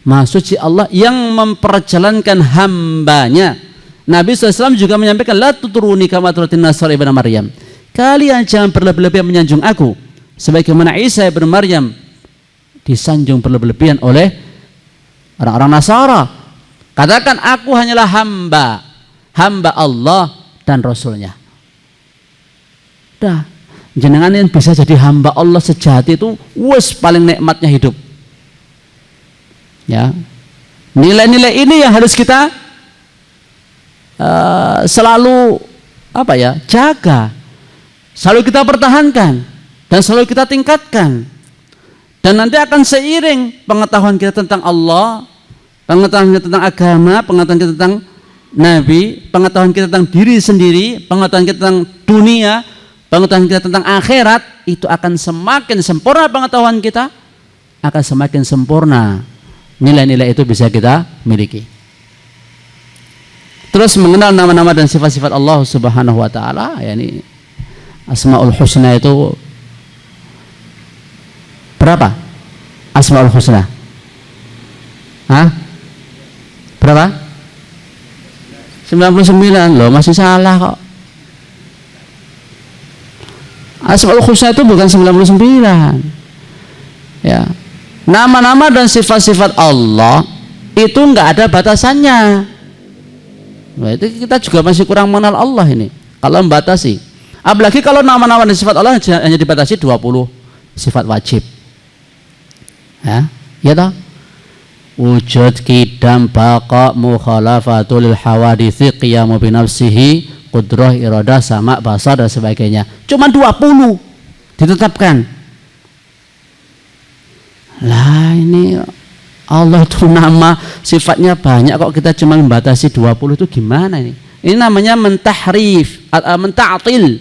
A: Maha suci Allah yang memperjalankan hambanya. Nabi SAW juga menyampaikan, la tuturuni kama turutin Nasr ibn Maryam, kalian jangan berlebihan menyanjung aku sebagaimana Isa ibn Maryam disanjung berlebihan oleh orang-orang Nasara. Katakan aku hanyalah hamba Allah dan Rasulnya. Dah, jenengan yang bisa jadi hamba Allah sejati itu wes paling nikmatnya hidup. Ya, nilai-nilai ini yang harus kita selalu jaga, selalu kita pertahankan dan selalu kita tingkatkan. Dan nanti akan seiring pengetahuan kita tentang Allah, pengetahuan kita tentang agama, pengetahuan kita tentang Nabi, pengetahuan kita tentang diri sendiri, pengetahuan kita tentang dunia, pengetahuan kita tentang akhirat, itu akan semakin sempurna. Pengetahuan kita akan semakin sempurna, nilai-nilai itu bisa kita miliki. Terus mengenal nama-nama dan sifat-sifat Allah Subhanahu wa ta'ala, yakni Asmaul Husna itu berapa? Asmaul Husna? Hah? Berapa? 99 loh, masih salah kok. Asmaul Husna itu bukan 99. Ya. Nama-nama dan sifat-sifat Allah itu enggak ada batasannya. Nah, itu kita juga masih kurang mengenal Allah ini kalau membatasi. Apalagi kalau nama-nama dan sifat Allah hanya dibatasi 20 sifat wajib. Ya, ya toh? Wujud, qidam, baqa, mukhalafatul hawaditsi, qiyamu binafsihi, qudrah, iradah, sama, basar dan sebagainya. Cuma 20 ditetapkan. Lah ini Allah itu nama sifatnya banyak kok kita cuma membatasi 20 itu gimana ini? Ini namanya mentahrif, menta'til,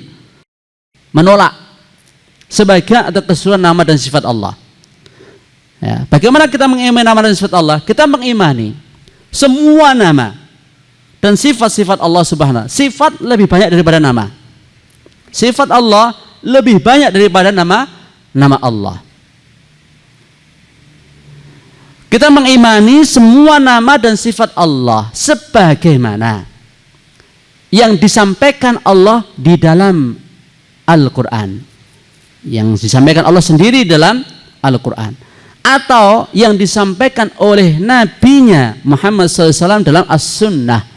A: menolak sebagian atau keseluruhan nama dan sifat Allah. Ya, bagaimana kita mengimani nama dan sifat Allah? Kita mengimani semua nama dan sifat-sifat Allah Subhanahu. Sifat lebih banyak daripada nama. Sifat Allah lebih banyak daripada nama Allah. Kita mengimani semua nama dan sifat Allah sebagaimana yang disampaikan Allah di dalam Al-Quran, yang disampaikan Allah sendiri dalam Al-Quran, atau yang disampaikan oleh Nabi-Nya Muhammad SAW dalam As-Sunnah,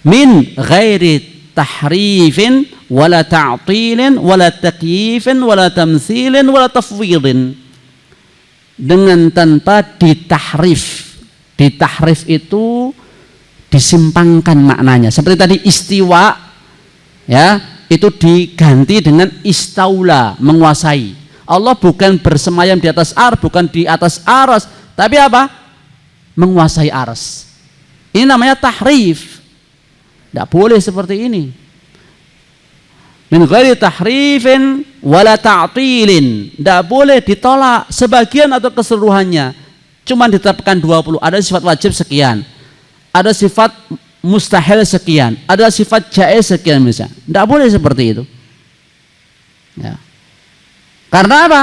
A: min ghairi tahrifin wala ta'tilin wala takyifin wala tamthilin wala tafwidin, dengan tanpa ditahrif. Ditahrif itu disimpangkan maknanya. Seperti tadi istiwa, ya, itu diganti dengan istaula, menguasai. Allah bukan bersemayam di atas bukan di atas aras, tapi apa? Menguasai aras. Ini namanya tahrif. Tidak boleh seperti ini. Min ghairi tahrifin wala ta'tilin, tidak boleh ditolak sebagian atau keseluruhannya. Cuma ditetapkan 20. Ada sifat wajib sekian, ada sifat mustahil sekian, ada sifat jaiz sekian misalnya. Tidak boleh seperti itu. Ya. Karena apa?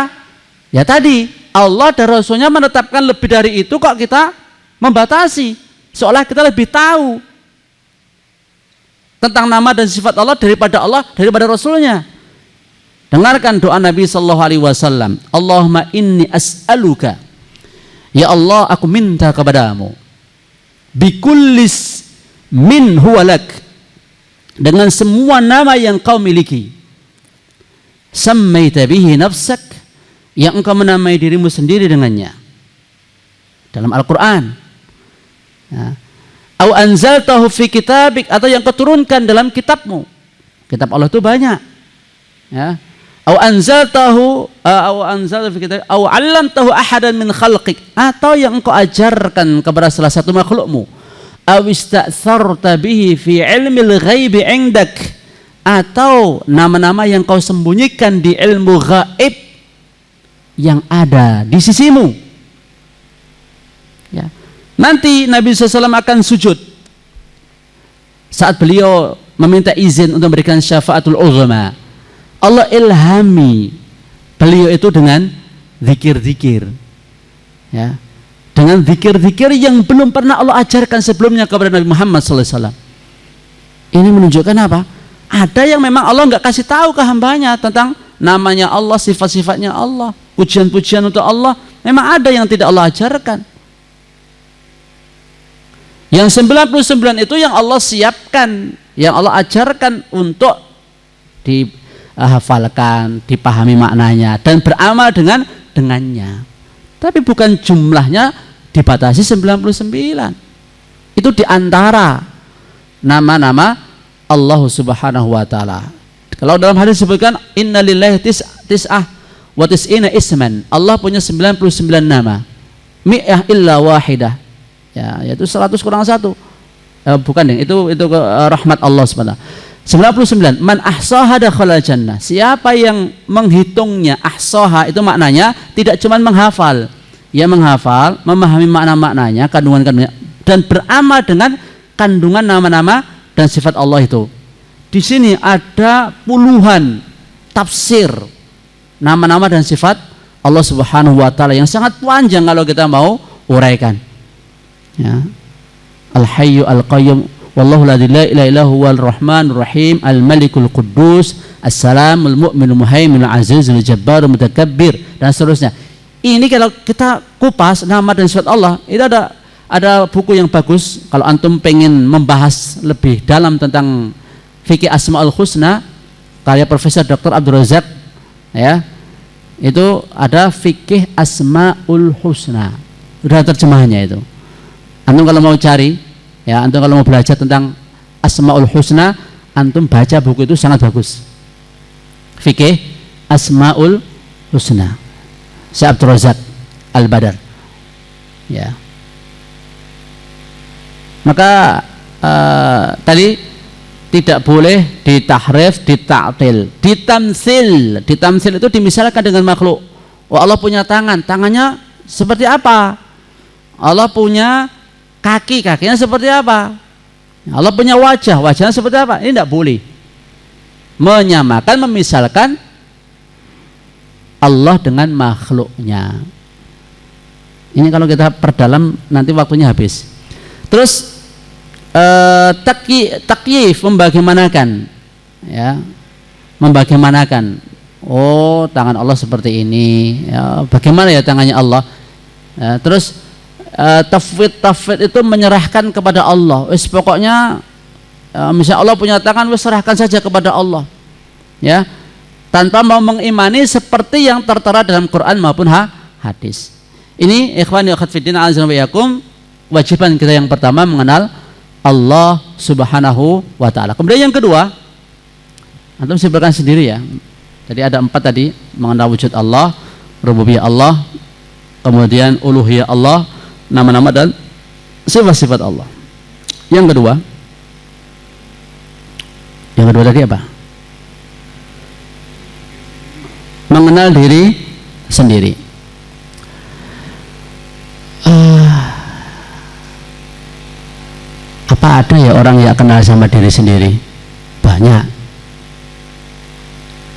A: Ya tadi Allah dan Rasulnya menetapkan lebih dari itu, kok kita membatasi seolah kita lebih tahu tentang nama dan sifat Allah daripada Rasulnya. Dengarkan doa Nabi sallallahu alaihi wasallam. Allahumma inni as'aluka, ya Allah aku minta kepadamu, bikullis min huwa lak, dengan semua nama yang kau miliki, sammaita bihi nafsak, yang engkau menamai dirimu sendiri dengannya dalam Al-Quran, ya. Au anzaltahu fi kitabik, atau yang keturunkan dalam kitabmu. Kitab Allah itu banyak, ya. Au anzaltahu fi kitabik, au 'allamtahu ahadan min khalqik, atau yang engkau ajarkan kepada salah satu makhlukmu. Au ista'tsarta bihi fi 'ilmil ghaibi 'indak, atau nama-nama yang kau sembunyikan di ilmu gaib yang ada di sisimu. Ya. Nanti Nabi SAW akan sujud saat beliau meminta izin untuk memberikan syafaatul uzma. Allah ilhami beliau itu dengan zikir-zikir, ya, dengan zikir-zikir yang belum pernah Allah ajarkan sebelumnya kepada Nabi Muhammad SAW. Ini menunjukkan apa? Ada yang memang Allah nggak kasih tahu ke hambanya tentang namanya Allah, sifat-sifatnya Allah, pujian-pujian untuk Allah. Memang ada yang tidak Allah ajarkan. Yang 99 itu yang Allah siapkan, yang Allah ajarkan untuk dihafalkan, dipahami maknanya dan beramal dengannya. Tapi bukan jumlahnya dibatasi 99. Itu diantara nama-nama Allah Subhanahu wa taala. Kalau dalam hadis disebutkan innalillahi tis'ah wa tis'ina isman. Allah punya 99 nama. Mi'ah illa wahidah. Ya, yaitu 100 kurang 1. Bukan deh, itu rahmat Allah Subhanahu. 99. Man ahsaha dakhala jannah. Siapa yang menghitungnya, ahsaha itu maknanya tidak cuma menghafal. Ya menghafal, memahami makna-maknanya, kandungan-kandungannya, dan beramal dengan kandungan nama-nama dan sifat Allah itu. Di sini ada puluhan tafsir nama-nama dan sifat Allah Subhanahu wa taala yang sangat panjang kalau kita mau uraikan. Ya. Al-Hayyu Al-Qayyum wallahu la ilaha illa huwal rahmanur rahim al-malikul quddus as-salamul mu'minul muhaiminul azizul jabbarul mutakabbir dan seterusnya. Ini kalau kita kupas nama dan sifat Allah, itu ada buku yang bagus kalau antum pengen membahas lebih dalam tentang fikih Asmaul Husna karya Profesor Dr. Abdul Razak, ya. Itu ada fikih Asmaul Husna. Udah terjemahannya itu. Antum kalau mau cari, ya, antum kalau mau belajar tentang Asmaul Husna, antum baca buku itu sangat bagus. Fikih Asmaul Husna. Syekh Abdul Razak Al-Badar. Ya. Maka tadi tidak boleh ditahrif, ditaktil, ditamsil. Ditamsil itu dimisalkan dengan makhluk. Oh, Allah punya tangan, tangannya seperti apa? Allah punya kaki, kakinya seperti apa? Allah punya wajah, wajahnya seperti apa? Ini tidak boleh. Menyamakan, memisalkan Allah dengan makhluknya. Ini kalau kita perdalam nanti waktunya habis. Terus takyif, membagaimanakan, ya, membagaimanakan. Oh, tangan Allah seperti ini, ya, bagaimana ya tangannya Allah, ya, terus tafwid itu menyerahkan kepada Allah. Wis pokoknya misalnya Allah punya tangan, wis serahkan saja kepada Allah, ya, tanpa mau mengimani seperti yang tertera dalam Quran maupun hadis. Ini ikhwani wa akhwat fiddin azza wa yakum, wajiban kita yang pertama mengenal Allah Subhanahu wa taala. Kemudian yang kedua, antum simpulkan sendiri ya. Tadi ada 4 tadi, mengenal wujud Allah, rububiyah Allah, kemudian uluhiyah Allah, nama-nama dan sifat-sifat Allah. Yang kedua tadi apa? Mengenal diri sendiri. Apa ada ya orang yang kenal sama diri sendiri? Banyak.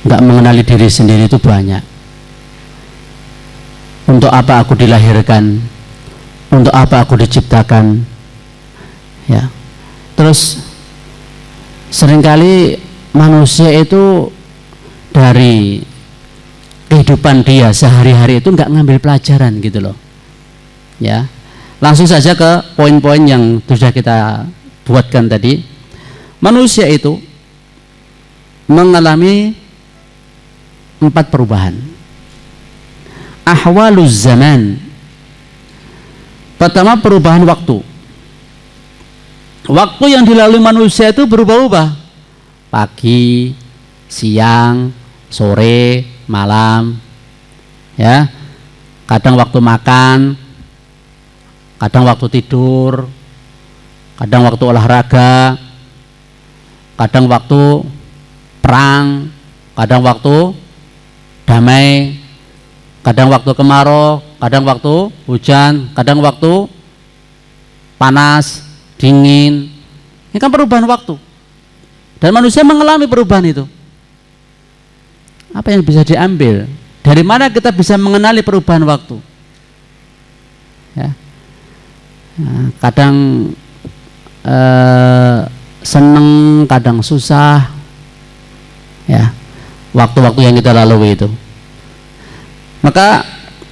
A: Nggak mengenali diri sendiri itu banyak. Untuk apa aku dilahirkan? Untuk apa aku diciptakan? Ya. Terus seringkali manusia itu dari kehidupan dia sehari-hari itu nggak ngambil pelajaran gitu loh, ya. Langsung saja ke poin-poin yang sudah kita buatkan tadi. Manusia itu mengalami 4 perubahan. Ahwaluz zaman. Pertama, perubahan waktu. Waktu yang dilalui manusia itu berubah-ubah. Pagi, siang, sore, malam, ya. Kadang waktu makan, kadang waktu tidur, kadang waktu olahraga, kadang waktu perang, kadang waktu damai, kadang waktu kemarau, kadang waktu hujan, kadang waktu panas, dingin. Ini kan perubahan waktu. Dan manusia mengalami perubahan itu. Apa yang bisa diambil? Dari mana kita bisa mengenali perubahan waktu? Ya. Nah, kadang seneng, kadang susah, ya, waktu-waktu yang kita lalui itu. Maka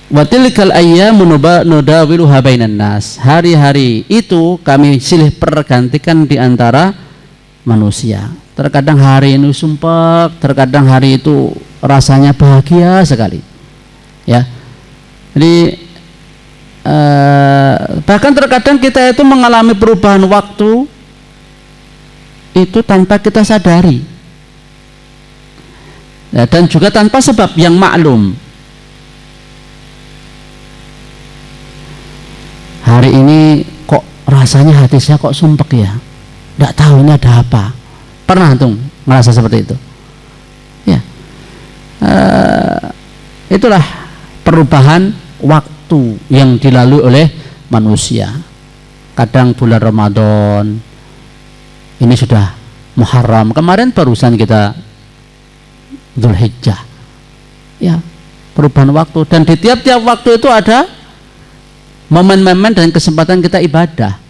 A: watilkal ayyamu nudawiluha bainan nas. Hari-hari itu kami silih pergantikan di antara manusia. Terkadang hari ini sumpah, terkadang hari itu rasanya bahagia sekali, ya. Jadi bahkan terkadang kita itu mengalami perubahan waktu itu tanpa kita sadari, ya, dan juga tanpa sebab yang maklum. Hari ini kok rasanya hati saya kok sumpek ya, tidak tahu ini ada apa. Pernah tuh merasa seperti itu, ya. Itulah perubahan waktu yang dilalui oleh manusia. Kadang bulan Ramadan ini sudah Muharram, kemarin barusan kita Dzulhijjah, ya. perubahan waktu, dan di tiap-tiap waktu itu ada momen-momen dan kesempatan kita ibadah.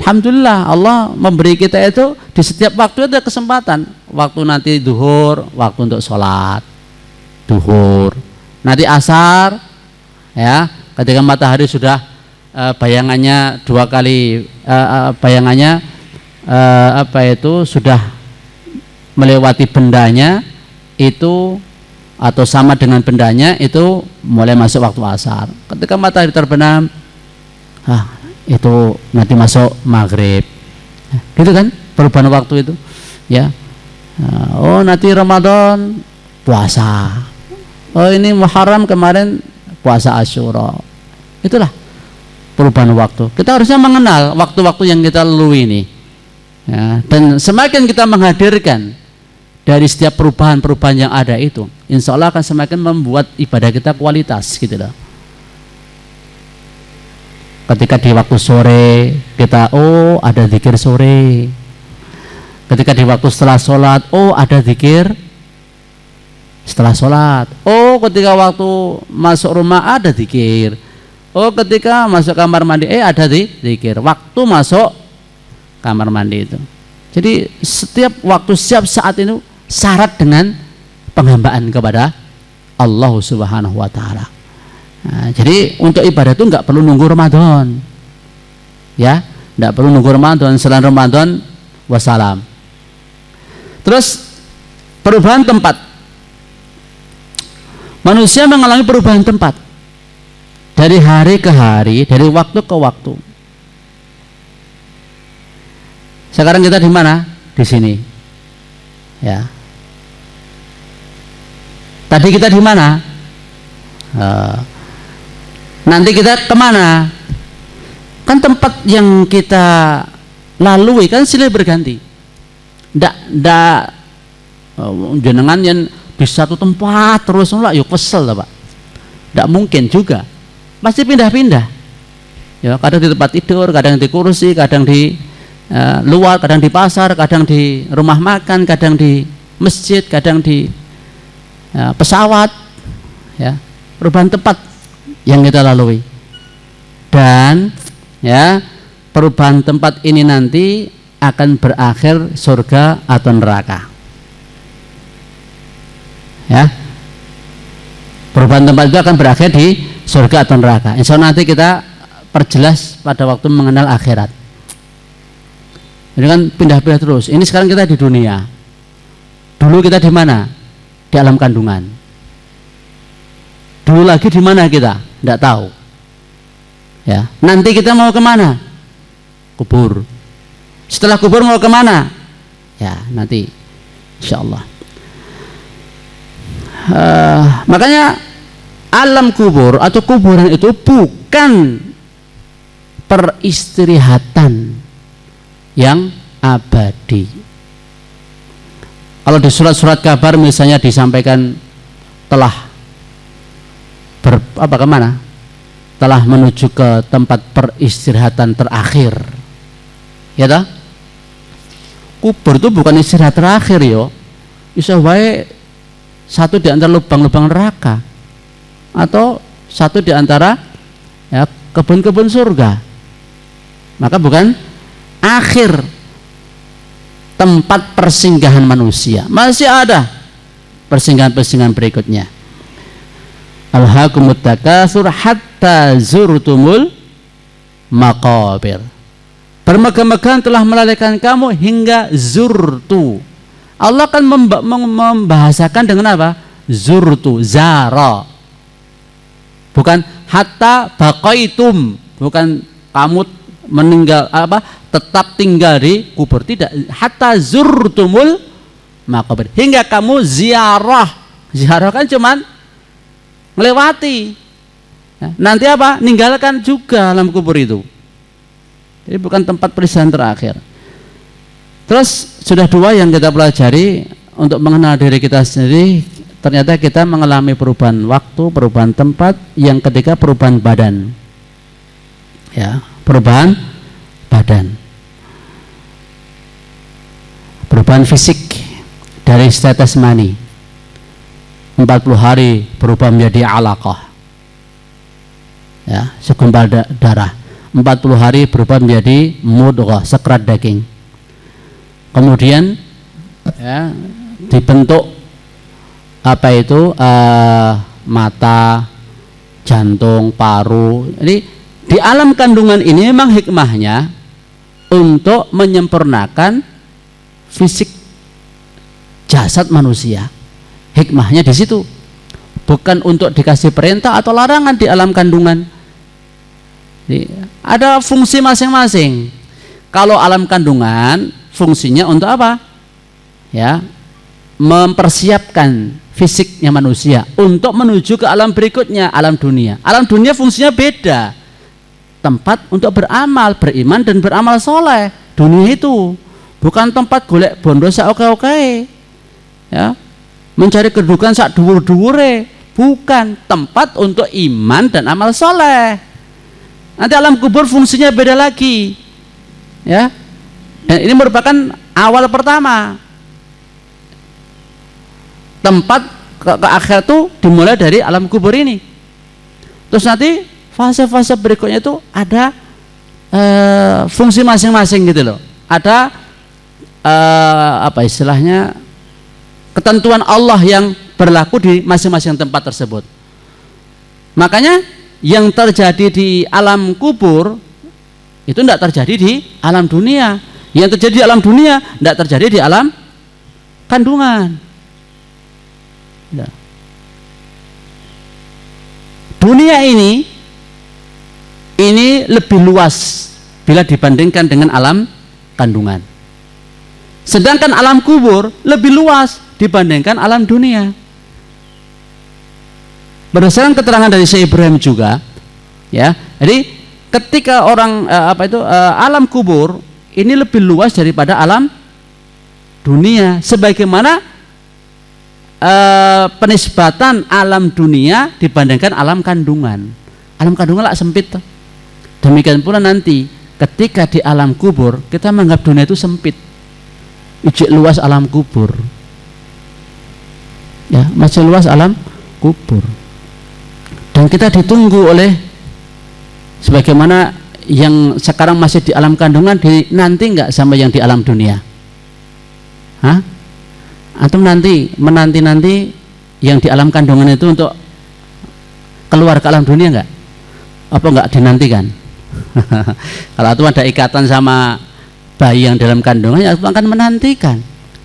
A: Alhamdulillah Allah memberi kita itu di setiap waktu ada kesempatan. Waktu nanti duhur, waktu untuk sholat duhur. Nanti asar, ya, ketika matahari sudah bayangannya dua kali, bayangannya sudah melewati bendanya itu atau sama dengan bendanya, itu mulai masuk waktu asar. Ketika matahari terbenam, itu nanti masuk maghrib, gitu kan perubahan waktu itu, ya. Oh nanti Ramadan puasa, oh ini Muharram kemarin puasa Asyura. Itulah perubahan waktu. Kita harusnya mengenal waktu-waktu yang kita lalui ini, ya. Dan semakin kita menghadirkan dari setiap perubahan-perubahan yang ada itu, insya Allah akan semakin membuat ibadah kita kualitas, gitu loh. Ketika di waktu sore kita, oh ada zikir sore. Ketika di waktu setelah sholat, oh ada zikir setelah sholat. Oh ketika waktu masuk rumah ada zikir. Oh ketika masuk kamar mandi, ada zikir. Waktu masuk kamar mandi itu. Jadi setiap waktu, setiap saat itu syarat dengan penghambaan kepada Allah Subhanahu wa Ta'ala. Nah, jadi untuk ibadah itu nggak perlu nunggu Ramadan, ya, nggak perlu nunggu Ramadan. Selain Ramadan, wassalam. Terus perubahan tempat, manusia mengalami perubahan tempat dari hari ke hari, dari waktu ke waktu. Sekarang kita di mana? Di sini, ya. Tadi kita di mana? Nanti kita kemana? Kan tempat yang kita lalui kan silih berganti. Ndak jenengan yang di satu tempat terus lah, yuk kesel lah Pak. Ndak mungkin juga. Pasti pindah-pindah. Ya, kadang di tempat tidur, kadang di kursi, kadang di luar, kadang di pasar, kadang di rumah makan, kadang di masjid, kadang di pesawat, ya. Perubahan tempat yang kita lalui, dan ya perubahan tempat ini nanti akan berakhir surga atau neraka, ya. Perubahan tempat itu akan berakhir di surga atau neraka. Insya Allah nanti kita perjelas pada waktu mengenal akhirat. Ini kan pindah-pindah terus. Ini sekarang kita di dunia. Dulu kita di mana? Di alam kandungan. Dulu lagi di mana kita? Tidak tahu, ya. Nanti kita mau kemana? Kubur. Setelah kubur mau kemana? Ya nanti, insya Allah. Makanya alam kubur atau kuburan itu bukan peristirahatan yang abadi. Kalau di surat-surat kabar misalnya disampaikan telah kemana? Telah menuju ke tempat peristirahatan terakhir, ya toh? Kubur itu bukan istirahat terakhir, yo. Bisa wae satu di antara lubang-lubang neraka, atau satu di antara ya kebun-kebun surga. Maka bukan akhir tempat persinggahan manusia. Masih ada persinggahan-persinggahan berikutnya. Alhaakumut takatsur hatta zurtumul maqabir. Bermegah-megahan telah melalaikan kamu hingga zurtu. Allah kan membahasakan dengan apa? Zurtu, zara. Bukan hatta baqaitum, bukan kamu meninggal tetap tinggal di kubur, tidak. Hatta zurtumul maqabir, hingga kamu ziarah. Ziarah kan cuman melewati, nanti apa? Ninggalkan juga alam kubur itu. Jadi bukan tempat peristirahan terakhir. Terus sudah dua yang kita pelajari untuk mengenal diri kita sendiri. Ternyata kita mengalami perubahan waktu, perubahan tempat, yang ketiga perubahan badan, ya, perubahan badan, perubahan fisik dari status mani 40 hari berubah menjadi alaqah, ya, segumpal darah. 40 hari berubah menjadi mudghah, sekerat daging. Kemudian ya, dibentuk apa itu mata, jantung, paru. Jadi di alam kandungan ini memang hikmahnya untuk menyempurnakan fisik jasad manusia. Hikmahnya di situ, bukan untuk dikasih perintah atau larangan di alam kandungan. Jadi, ada fungsi masing-masing. Kalau alam kandungan fungsinya untuk apa? Ya, mempersiapkan fisiknya manusia untuk menuju ke alam berikutnya, alam dunia. Alam dunia fungsinya beda. Tempat untuk beramal, beriman dan beramal soleh. Dunia itu bukan tempat golek bondo sak oke-oke. Ya, mencari kedudukan sak dhuwur-dhuwure, bukan. Tempat untuk iman dan amal soleh. Nanti alam kubur fungsinya beda lagi, ya. Dan ini merupakan awal pertama. Tempat ke akhirat itu dimulai dari alam kubur ini. Terus nanti fase-fase berikutnya itu ada fungsi masing-masing gitu loh. Ada apa istilahnya, ketentuan Allah yang berlaku di masing-masing tempat tersebut. Makanya yang terjadi di alam kubur itu tidak terjadi di alam dunia. Yang terjadi di alam dunia tidak terjadi di alam kandungan. Dunia ini lebih luas bila dibandingkan dengan alam kandungan. Sedangkan alam kubur lebih luas dibandingkan alam dunia. Berdasarkan keterangan dari Syekh Ibrahim juga, ya. Jadi ketika orang alam kubur ini lebih luas daripada alam dunia, sebagaimana penisbatan alam dunia dibandingkan alam kandungan. Alam kandungan lah sempit. Demikian pula nanti ketika di alam kubur kita menganggap dunia itu sempit. Ijik luas alam kubur. Ya, masih luas alam kubur. Dan kita ditunggu oleh sebagaimana yang sekarang masih di alam kandungan, nanti enggak sama yang di alam dunia? Hah? Atau menanti yang di alam kandungan itu untuk keluar ke alam dunia enggak? Apa enggak dinantikan? Kalau itu ada ikatan sama bayi yang dalam kandungan, ya akan menantikan.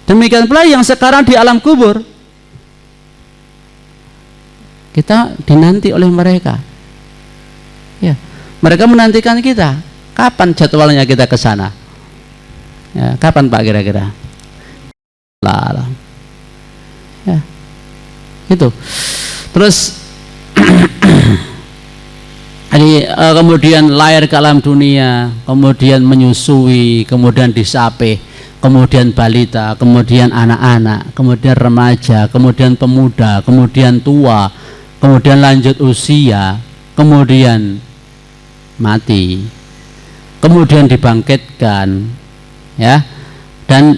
A: Demikian pula yang sekarang di alam kubur, kita dinanti oleh mereka. Ya, mereka menantikan kita. Kapan jadwalnya kita ke sana? Ya, kapan Pak kira-kira? Lah. Ya. Itu. Terus kemudian lahir ke alam dunia, kemudian menyusui, kemudian disapih, kemudian balita, kemudian anak-anak, kemudian remaja, kemudian pemuda, kemudian tua, kemudian lanjut usia, kemudian mati, kemudian dibangkitkan, ya. Dan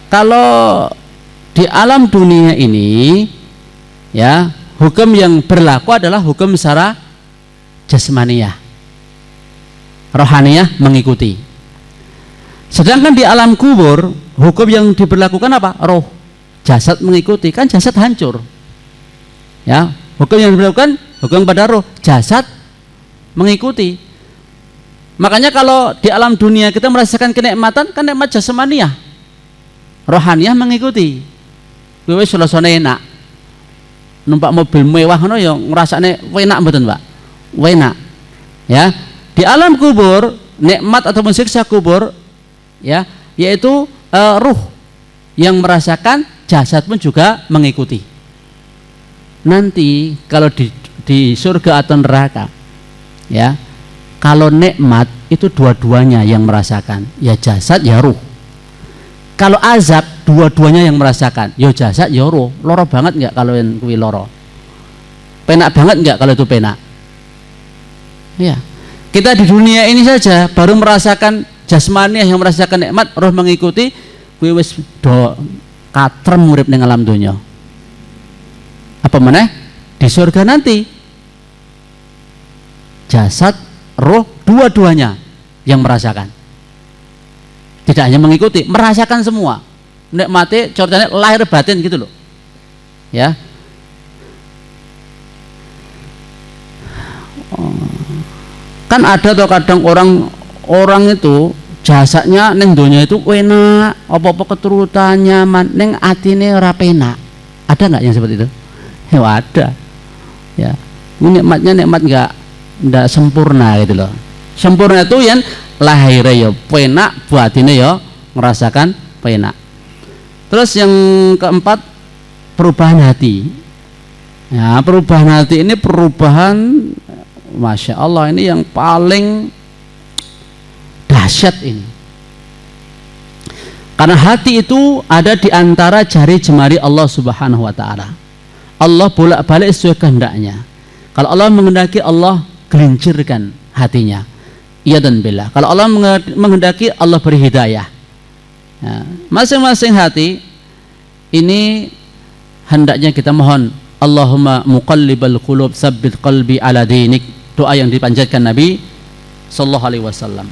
A: kalau di alam dunia ini, ya, hukum yang berlaku adalah hukum secara jasmaniyah, rohaniyah mengikuti. Sedangkan di alam kubur hukum yang diberlakukan apa? Roh, jasad mengikuti, kan jasad hancur. Ya, hukum yang diberlakukan hukum pada roh, jasad mengikuti. Makanya kalau di alam dunia kita merasakan kenikmatan, kan nikmat jasmaniyah, rohaniyah mengikuti. Kowe sulasane enak, numpak mobil mewah ngono ya ngrasakne enak mboten, Pak? Enak. Ya, di alam kubur nikmat ataupun siksa kubur, ya, yaitu ruh yang merasakan, jasad pun juga mengikuti. Nanti kalau di surga atau neraka, ya, kalau nikmat itu dua-duanya yang merasakan, ya jasad ya ruh. Kalau azab dua-duanya yang merasakan, ya jasad ya ruh. Loro banget enggak kalau yang kuwi loro? Penak banget enggak kalau itu penak? Ya. Kita di dunia ini saja baru merasakan jasmani yang merasakan nikmat, roh mengikuti, kuwi wis do katrem urip ning alam donya. Apa meneh di surga nanti jasad, roh, dua-duanya yang merasakan. Tidak hanya mengikuti, merasakan semua. Nikmati, cortane lahir batin gitu loh. Ya. Kan ada tuh kadang orang itu jasanya neng donya itu enak, apa-apa keturutan nyaman, neng atine ora penak. Ada nggak yang seperti itu? Ya ada. Ya. Ini nikmatnya nikmat nggak sempurna gitu loh. Sempurna itu yang lahirnya ya penak, batinnya ya merasakan penak. Terus yang keempat, perubahan hati. Ya, perubahan hati ini perubahan, Masya Allah, ini yang paling dahsyat ini. Karena hati itu ada di antara jari jemari Allah Subhanahu wa Ta'ala. Allah bolak-balik sesuai kehendaknya. Kalau Allah menghendaki, Allah gelincirkan hatinya. Iya dan billah. Kalau Allah menghendaki, Allah beri hidayah. Ya, masing-masing hati ini hendaknya kita mohon, Allahumma muqallibal qulub tsabbit qalbi ala dinik. Doa yang dipanjatkan Nabi sallallahu alaihi wasallam.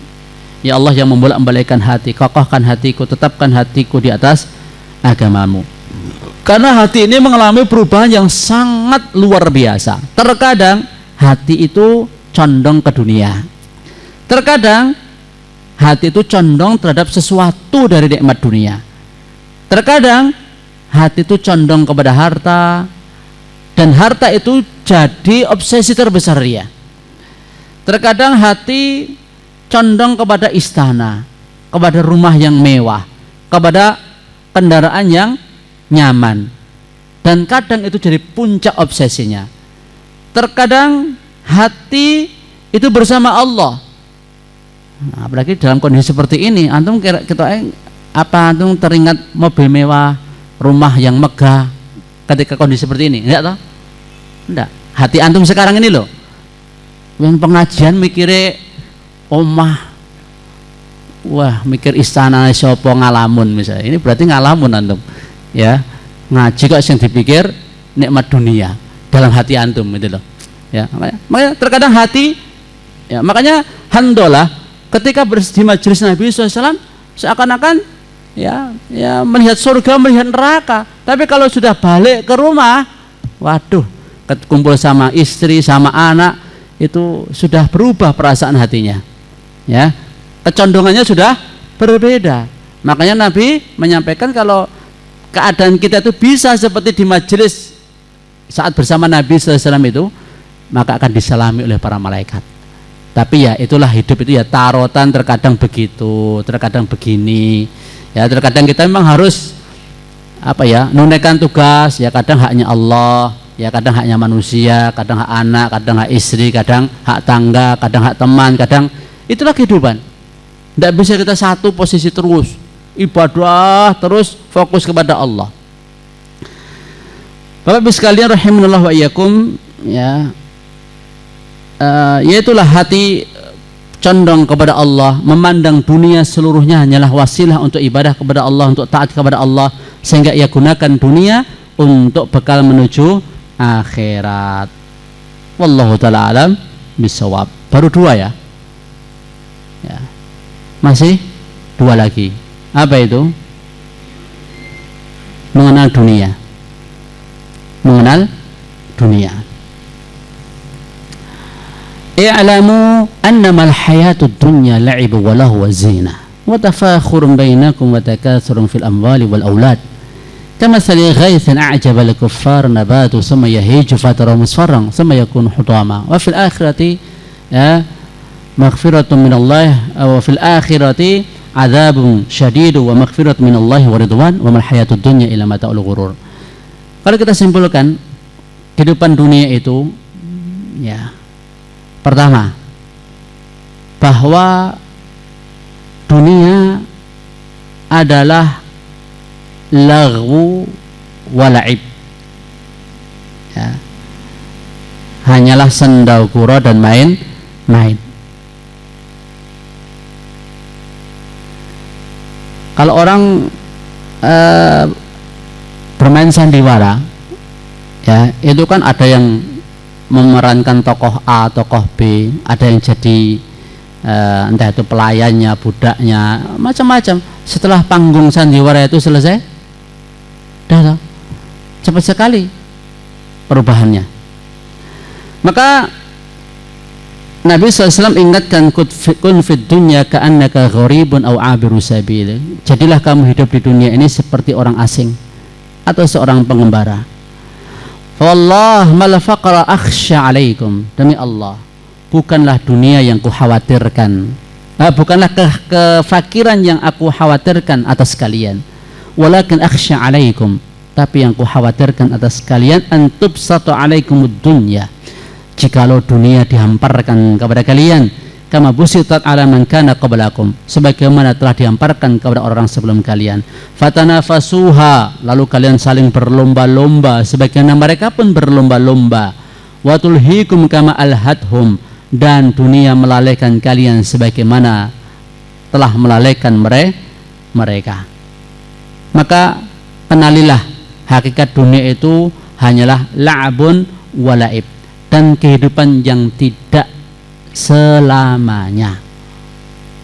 A: Ya Allah yang membolak-balikkan hati, kokohkan hatiku, tetapkan hatiku di atas agamamu. Karena hati ini mengalami perubahan yang sangat luar biasa. Terkadang hati itu condong ke dunia. Terkadang hati itu condong terhadap sesuatu dari nikmat dunia. Terkadang hati itu condong kepada harta, dan harta itu jadi obsesi terbesar dia. Terkadang hati condong kepada istana, kepada rumah yang mewah, kepada kendaraan yang nyaman, dan kadang itu jadi puncak obsesinya. Terkadang hati itu bersama Allah. Nah, apalagi dalam kondisi seperti ini, antum antum teringat mobil mewah, rumah yang megah ketika kondisi seperti ini? Enggak toh? Enggak. Hati antum sekarang ini loh, yang pengajian mikire omah, wah mikir istana sopo ngalamun misalnya, ini berarti ngalamun antum, ya ngaji kok yang dipikir nikmat dunia dalam hati antum gitu loh, ya makanya terkadang hati, ya makanya handolah ketika di majelis Nabi SAW seakan-akan ya melihat surga, melihat neraka, tapi kalau sudah balik ke rumah, waduh, kumpul sama istri, sama anak, itu sudah berubah perasaan hatinya, ya kecondongannya sudah berbeda. Makanya Nabi menyampaikan kalau keadaan kita itu bisa seperti di majelis saat bersama Nabi SAW itu, maka akan disalami oleh para malaikat. Tapi ya itulah hidup itu, ya tarotan, terkadang begitu, terkadang begini, ya terkadang kita memang harus nunaikan tugas, ya kadang haknya Allah, ya kadang haknya manusia, kadang hak anak, kadang hak istri, kadang hak tangga, kadang hak teman, kadang itulah kehidupan. Tidak bisa kita satu posisi terus ibadah, terus fokus kepada Allah. Bapak Ibu sekalian rahimanallah wa iyyakum, ya yaitulah hati condong kepada Allah, memandang dunia seluruhnya hanyalah wasilah untuk ibadah kepada Allah, untuk taat kepada Allah, sehingga ia gunakan dunia untuk bekal menuju akhirat. Wallahu ta'ala alam bisawab. Baru dua ya, masih dua lagi. Apa itu? Mengenal dunia. Mengenal dunia. I'lamu annama al-hayatud dunya la'ibu wa lahu wa zina wa tafakhurun bainakum wa takathurun fil amwali wal aulad kamathali ghaithin a'jaba al-kuffar nabatu thumma yahiju fatara musfarran thumma yakunu hutama wa fil akhirati maghfiratun min Allah wa fil akhirati adzabun syadidu wa maghfiratun min Allah wa ridwan wa mal hayatud dunya illa mata'ul ghurur. Kalau kita simpulkan kehidupan dunia itu, ya pertama, bahwa dunia adalah laghu wa la'ib, ya, hanyalah sendau gurau dan main-main. Kalau orang bermain sandiwara, Ya, itu kan ada yang memerankan tokoh A, tokoh B, ada yang jadi entah itu pelayannya, budaknya, macam-macam. Setelah panggung sandiwara itu selesai, dah cepat sekali perubahannya. Maka Nabi SAW ingatkan, kun fid dunya ka'annaka gharibun aw abiru sabil. Jadilah kamu hidup di dunia ini seperti orang asing atau seorang pengembara. Wallah mal faqra akhsha alaikum. Demi Allah, bukanlah dunia yang kukhawatirkan, bukanlah kefakiran yang aku khawatirkan atas kalian. Walakin akhsha alaikum, tapi yang kukhawatirkan atas kalian antubsatu alaikumud dunya, jikalau dunia dihamparkan kepada kalian, kama busitat ala man kana qablakum, sebagaimana telah dihamparkan kepada orang sebelum kalian. Fatanafasuha, lalu kalian saling berlomba-lomba sebagaimana mereka pun berlomba-lomba. Wa tulhikum kama alhadhum, dan dunia melalaikan kalian sebagaimana telah melalaikan mereka. Maka kenalilah hakikat dunia itu hanyalah la'abun walaib, dan kehidupan yang tidak selamanya,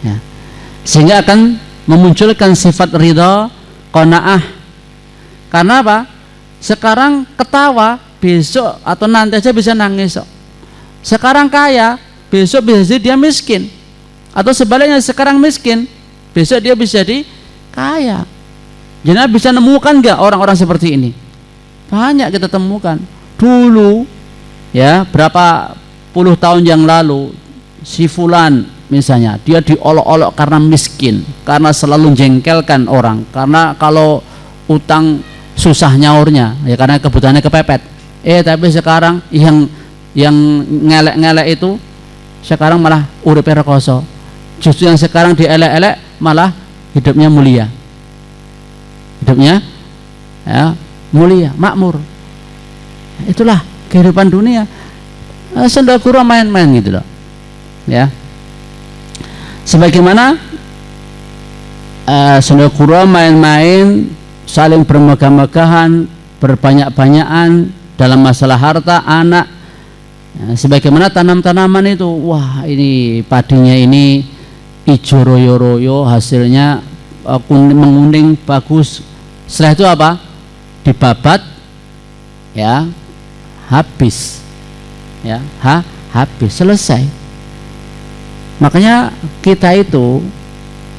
A: ya. Sehingga akan memunculkan sifat ridha, qanaah. Karena apa? Sekarang ketawa, besok atau nanti aja bisa nangis. Sekarang kaya, besok bisa jadi dia miskin. Atau sebaliknya, sekarang miskin, besok dia bisa jadi kaya. Jadi bisa nemukan nggak orang-orang seperti ini? Banyak kita temukan. Dulu, ya, berapa puluh tahun yang lalu, si fulan misalnya, dia diolok-olok karena miskin, karena selalu jengkelkan orang, karena kalau utang susah nyaurnya, ya karena kebutuhannya kepepet. Tapi sekarang yang ngelek-ngelek itu sekarang malah uripe rekoso. Justru yang sekarang dielek-elek malah hidupnya mulia, hidupnya ya mulia, makmur. Itulah kehidupan dunia. Sendagura main-main gitu loh, ya. Sebagaimana sendagura main-main, saling bermegah-megahan, berbanyak-banyakan dalam masalah harta, anak, ya, sebagaimana tanam-tanaman itu, wah ini padinya ini hijau royo-royo, hasilnya menguning bagus. Setelah itu apa? Dibabat, ya, habis, ya, habis, selesai. Makanya kita itu,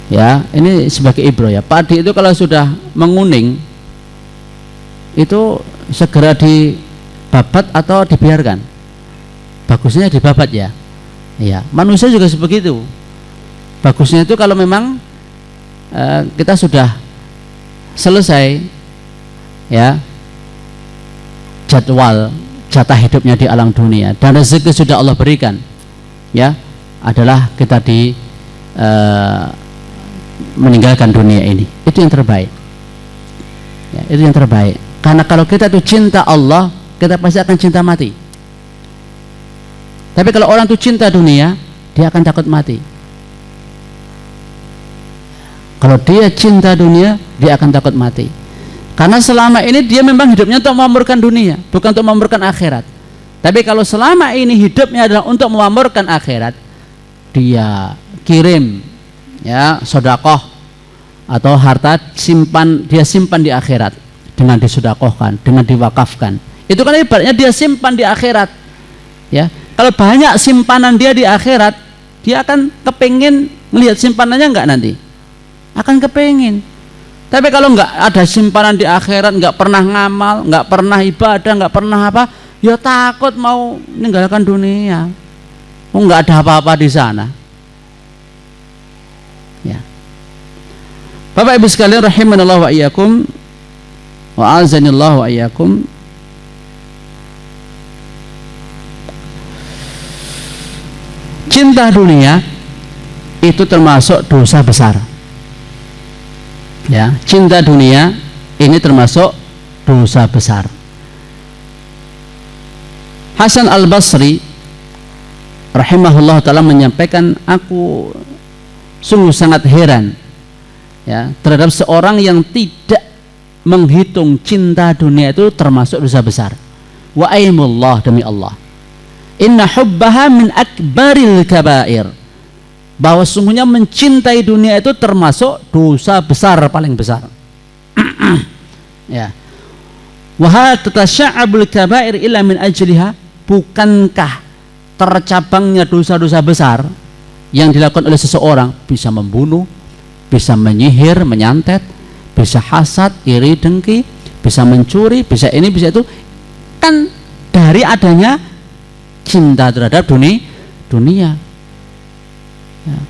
A: ya, ini sebagai ibro, ya, padi itu kalau sudah menguning itu segera dibabat atau dibiarkan. Bagusnya dibabat, ya. Ya, manusia juga sebegitu. Bagusnya itu kalau memang kita sudah selesai, ya, jatah hidupnya di alam dunia dan rezeki sudah Allah berikan, ya, adalah kita meninggalkan dunia ini. Itu yang terbaik, ya, itu yang terbaik. Karena kalau kita itu cinta Allah, kita pasti akan cinta mati. Tapi kalau orang itu cinta dunia, dia akan takut mati. Kalau dia cinta dunia, dia akan takut mati. Karena selama ini dia memang hidupnya untuk memakmurkan dunia, bukan untuk memakmurkan akhirat. Tapi kalau selama ini hidupnya adalah untuk memakmurkan akhirat, dia kirim, ya, sedekah atau harta dia simpan di akhirat dengan disedekahkan, dengan diwakafkan. Itu kan ibaratnya dia simpan di akhirat, ya. Kalau banyak simpanan dia di akhirat, dia akan kepingin melihat simpanannya enggak nanti? Akan kepingin. Tapi kalau enggak ada simpanan di akhirat, enggak pernah ngamal, enggak pernah ibadah, enggak pernah apa, ya takut mau meninggalkan dunia. Enggak ada apa-apa di sana. Ya. Bapak Ibu sekalian rahimanallahu wa iyyakum wa azanillahu wa iyyakum. Cinta dunia itu termasuk dosa besar. Ya, cinta dunia ini termasuk dosa besar. Hasan Al-Basri rahimahullah ta'ala menyampaikan, aku sungguh sangat heran, ya, terhadap seorang yang tidak menghitung cinta dunia itu termasuk dosa besar. Wa aimullah, demi Allah. Inna hubbaha min akbaril kabair. Bahwa sungguhnya mencintai dunia itu termasuk dosa besar paling besar. Ya. Wa hal tatasya'abul kabair illa min ajliha. Bukankah tercabangnya dosa-dosa besar yang dilakukan oleh seseorang, bisa membunuh, bisa menyihir, menyantet, bisa hasad, iri, dengki, bisa mencuri, bisa ini, bisa itu, kan dari adanya cinta terhadap dunia.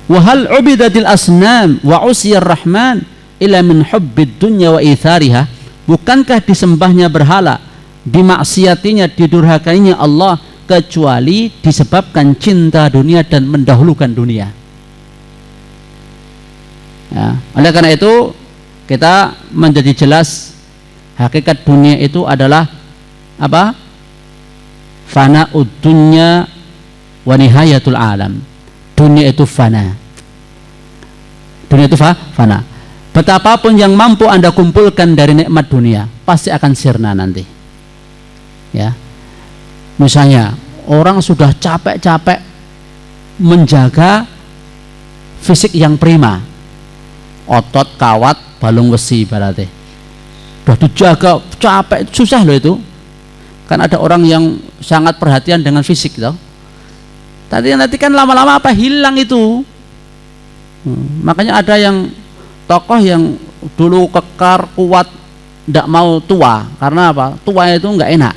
A: Wa hal ubidatil asnam wa usiyar rahman ila min hubbid dunya wa ithariha. Bukankah disembahnya berhala, dimaksiatinya, didurhakainya Allah, kecuali disebabkan cinta dunia dan mendahulukan dunia. Ya, oleh karena itu kita menjadi jelas hakikat dunia itu adalah apa? Fana'ud dunya wa nihayatul alam. Dunia itu fana. Dunia itu fana. Betapapun yang mampu Anda kumpulkan dari nikmat dunia, pasti akan sirna nanti. Ya. Misalnya orang sudah capek-capek menjaga fisik yang prima, otot, kawat, balung besi berarti sudah dijaga, capek, susah loh itu. Kan ada orang yang sangat perhatian dengan fisik loh. Nanti kan lama-lama apa hilang itu. Makanya ada yang tokoh yang dulu kekar, kuat, tidak mau tua. Karena apa? Tua itu nggak enak.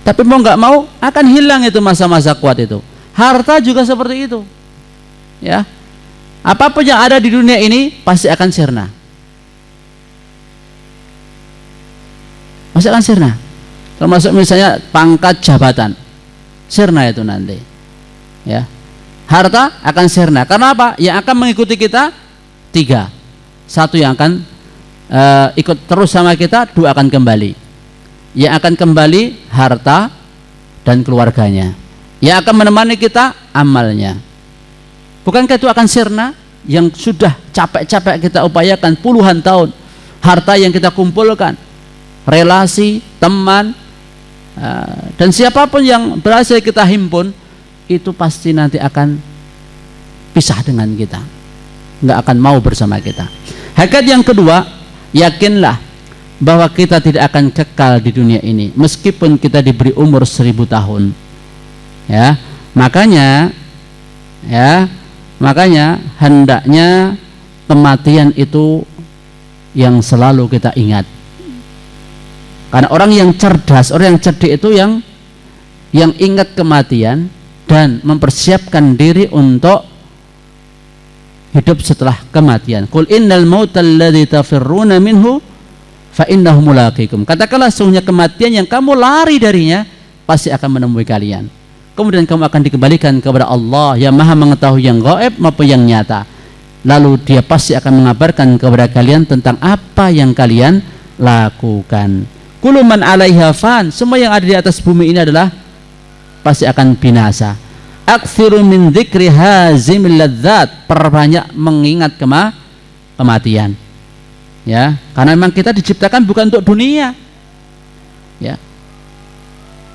A: Tapi mau nggak mau akan hilang itu masa-masa kuat itu. Harta juga seperti itu. Ya. Apapun yang ada di dunia ini pasti akan sirna. Pasti akan sirna. Termasuk misalnya pangkat jabatan. Sirna itu nanti. Ya. Harta akan sirna. Karena apa? Yang akan mengikuti kita 3. 1 yang akan ikut terus sama kita, 2 akan kembali. Yang akan kembali harta dan keluarganya. Yang akan menemani kita amalnya. Bukankah itu akan sirna? Yang sudah capek-capek kita upayakan puluhan tahun, harta yang kita kumpulkan, relasi, teman, dan siapapun yang berhasil kita himpun, itu pasti nanti akan pisah dengan kita, nggak akan mau bersama kita. Hakikat yang kedua, yakinlah bahwa kita tidak akan kekal di dunia ini meskipun kita diberi umur 1000 tahun. Ya, makanya hendaknya kematian itu yang selalu kita ingat. Karena orang yang cerdas, orang yang cerdik itu yang ingat kematian dan mempersiapkan diri untuk hidup setelah kematian. Qul innal mautal ladzi tafirruna minhu fa innahu mulaqikum. Katakanlah sesungguhnya kematian yang kamu lari darinya pasti akan menemui kalian. Kemudian kamu akan dikembalikan kepada Allah yang Maha mengetahui yang gaib maupun yang nyata. Lalu Dia pasti akan mengabarkan kepada kalian tentang apa yang kalian lakukan. Kullu man 'alaiha fan, semua yang ada di atas bumi ini adalah pasti akan binasa. Aktsiru min dzikri hazimil ladzat, perbanyak mengingat kematian. Ya, karena memang kita diciptakan bukan untuk dunia. Ya.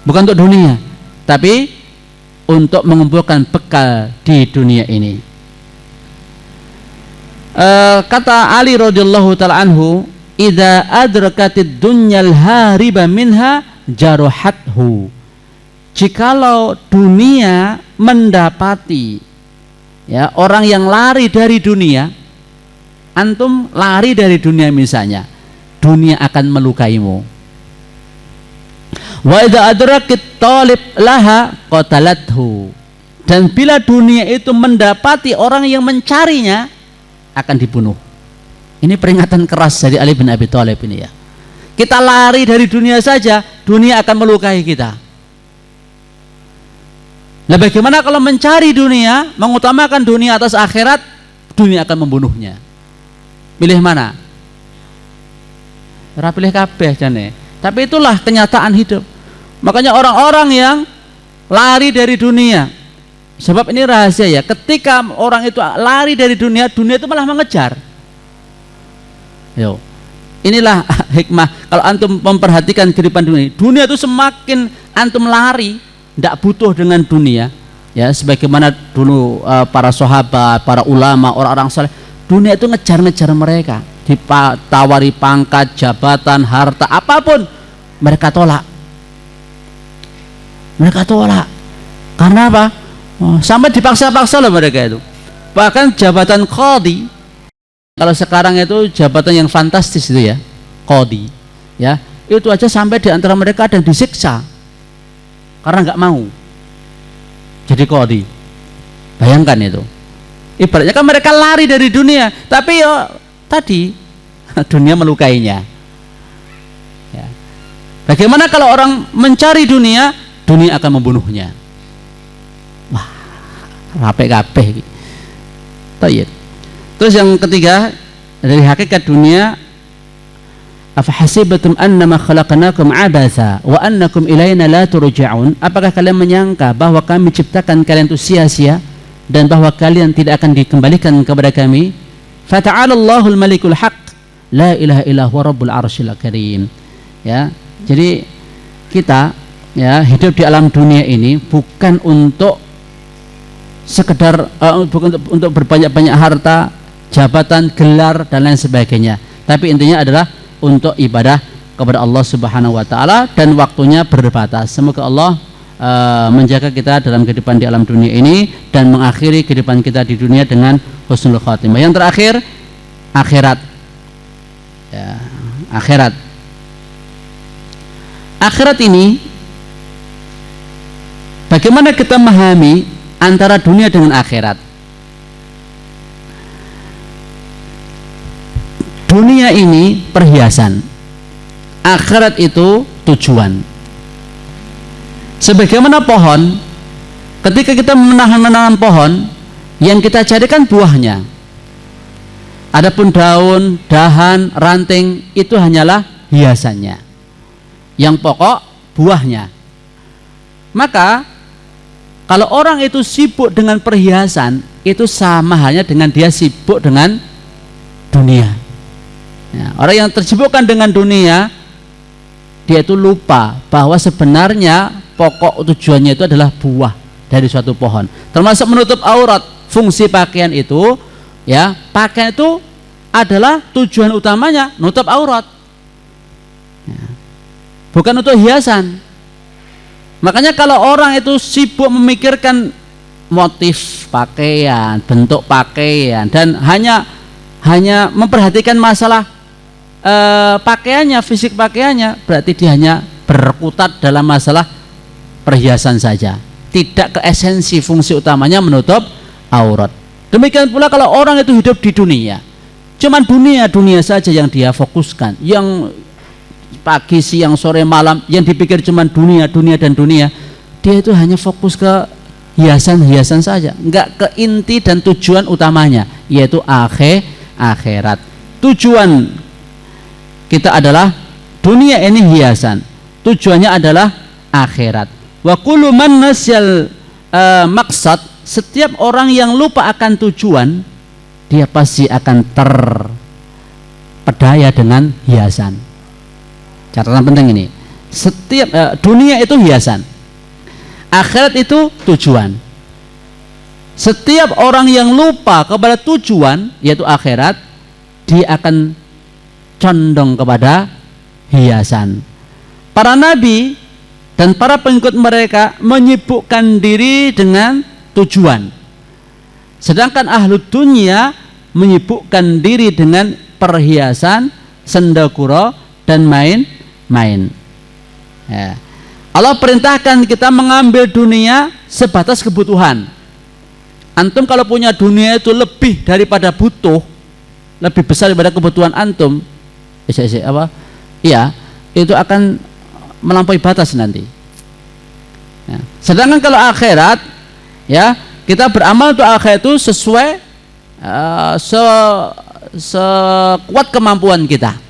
A: Bukan untuk dunia, tapi untuk mengumpulkan bekal di dunia ini. Kata Ali radhiyallahu taala anhu, "Idza adrakatid dunyal hariba minha jaruhathu." Jikalau dunia mendapati ya orang yang lari dari dunia, antum lari dari dunia misalnya, dunia akan melukaimu. Wa idza adrakit talib laha qatalathu. Dan bila dunia itu mendapati orang yang mencarinya, akan dibunuh. Ini peringatan keras dari Ali bin Abi Thalib ini ya. Kita lari dari dunia saja, dunia akan melukai kita. Nah, bagaimana kalau mencari dunia, mengutamakan dunia atas akhirat, dunia akan membunuhnya. Pilih mana? Ora pilih kabeh jane. Tapi itulah kenyataan hidup. Makanya orang-orang yang lari dari dunia, sebab ini rahasia ya, ketika orang itu lari dari dunia, dunia itu malah mengejar. Yo. inilah hikmah kalau antum memperhatikan kehidupan dunia itu semakin antum lari, tidak butuh dengan dunia, ya sebagaimana dulu para sahabat, para ulama, orang-orang saleh, dunia itu ngejar-ngejar mereka, ditawari pangkat, jabatan, harta, apapun mereka tolak. Mereka tolak. Karena apa? Sampai dipaksa-paksa loh mereka itu. Bahkan jabatan qadhi, kalau sekarang itu jabatan yang fantastis itu ya, qadhi, ya itu aja sampai di antara mereka ada yang disiksa karena nggak mau jadi qadhi. Bayangkan itu. Ibaratnya kan mereka lari dari dunia, tapi tadi dunia melukainya. Ya. Bagaimana kalau orang mencari dunia, dunia akan membunuhnya. Wah, rapi kabeh. Baik. Terus yang ketiga dari hakikat dunia, afahasibatum annama khalaqnakum abatha wa annakum ilaina la turja'un? Apakah kalian menyangka bahwa kami ciptakan kalian itu sia-sia dan bahwa kalian tidak akan dikembalikan kepada kami? Fata'alallahul malikul haq, la ilaha illa huwa rabbul arsyil karim. Ya, jadi kita ya hidup di alam dunia ini bukan untuk sekedar bukan untuk berbanyak-banyak harta, jabatan, gelar dan lain sebagainya, tapi intinya adalah untuk ibadah kepada Allah Subhanahu wa taala, dan waktunya berbatas. Semoga Allah menjaga kita dalam kehidupan di alam dunia ini dan mengakhiri kehidupan kita di dunia dengan husnul khatimah. Yang terakhir, akhirat. Ya, akhirat. Akhirat ini bagaimana kita memahami antara dunia dengan akhirat? Dunia ini perhiasan, akhirat itu tujuan. Sebagaimana pohon, ketika kita menanam pohon, yang kita carikan buahnya. Adapun daun, dahan, ranting itu hanyalah hiasannya. Yang pokok buahnya. Maka kalau orang itu sibuk dengan perhiasan, itu sama halnya dengan dia sibuk dengan dunia. Ya, orang yang tersibukkan dengan dunia, dia itu lupa bahwa sebenarnya pokok tujuannya itu adalah buah dari suatu pohon. Termasuk menutup aurat, fungsi pakaian itu, ya pakaian itu adalah tujuan utamanya nutup aurat, ya, bukan untuk hiasan. Makanya kalau orang itu sibuk memikirkan motif pakaian, bentuk pakaian, dan hanya memperhatikan masalah pakaiannya, fisik pakaiannya, berarti dia hanya berkutat dalam masalah perhiasan saja, tidak ke esensi fungsi utamanya menutup aurat. Demikian pula kalau orang itu hidup di dunia, cuman dunia saja yang dia fokuskan, yang pagi, siang, sore, malam, yang dipikir cuma dunia, dia itu hanya fokus ke hiasan-hiasan saja, enggak ke inti dan tujuan utamanya, yaitu akhirat. Tujuan kita adalah dunia ini hiasan, tujuannya adalah akhirat. Wa kullu man nasyal maqsad, setiap orang yang lupa akan tujuan, dia pasti akan terpedaya dengan hiasan. Catatan penting ini, setiap dunia itu hiasan, akhirat itu tujuan. Setiap orang yang lupa kepada tujuan, yaitu akhirat, dia akan condong kepada hiasan. Para nabi dan para pengikut mereka menyibukkan diri dengan tujuan, sedangkan ahlu dunia menyibukkan diri dengan perhiasan, sendakura dan main. Ya. Allah perintahkan kita mengambil dunia sebatas kebutuhan. Antum kalau punya dunia itu lebih daripada butuh, lebih besar daripada kebutuhan antum, itu akan melampaui batas nanti. Ya. Sedangkan kalau akhirat, ya kita beramal untuk akhirat itu sesuai sekuat kemampuan kita.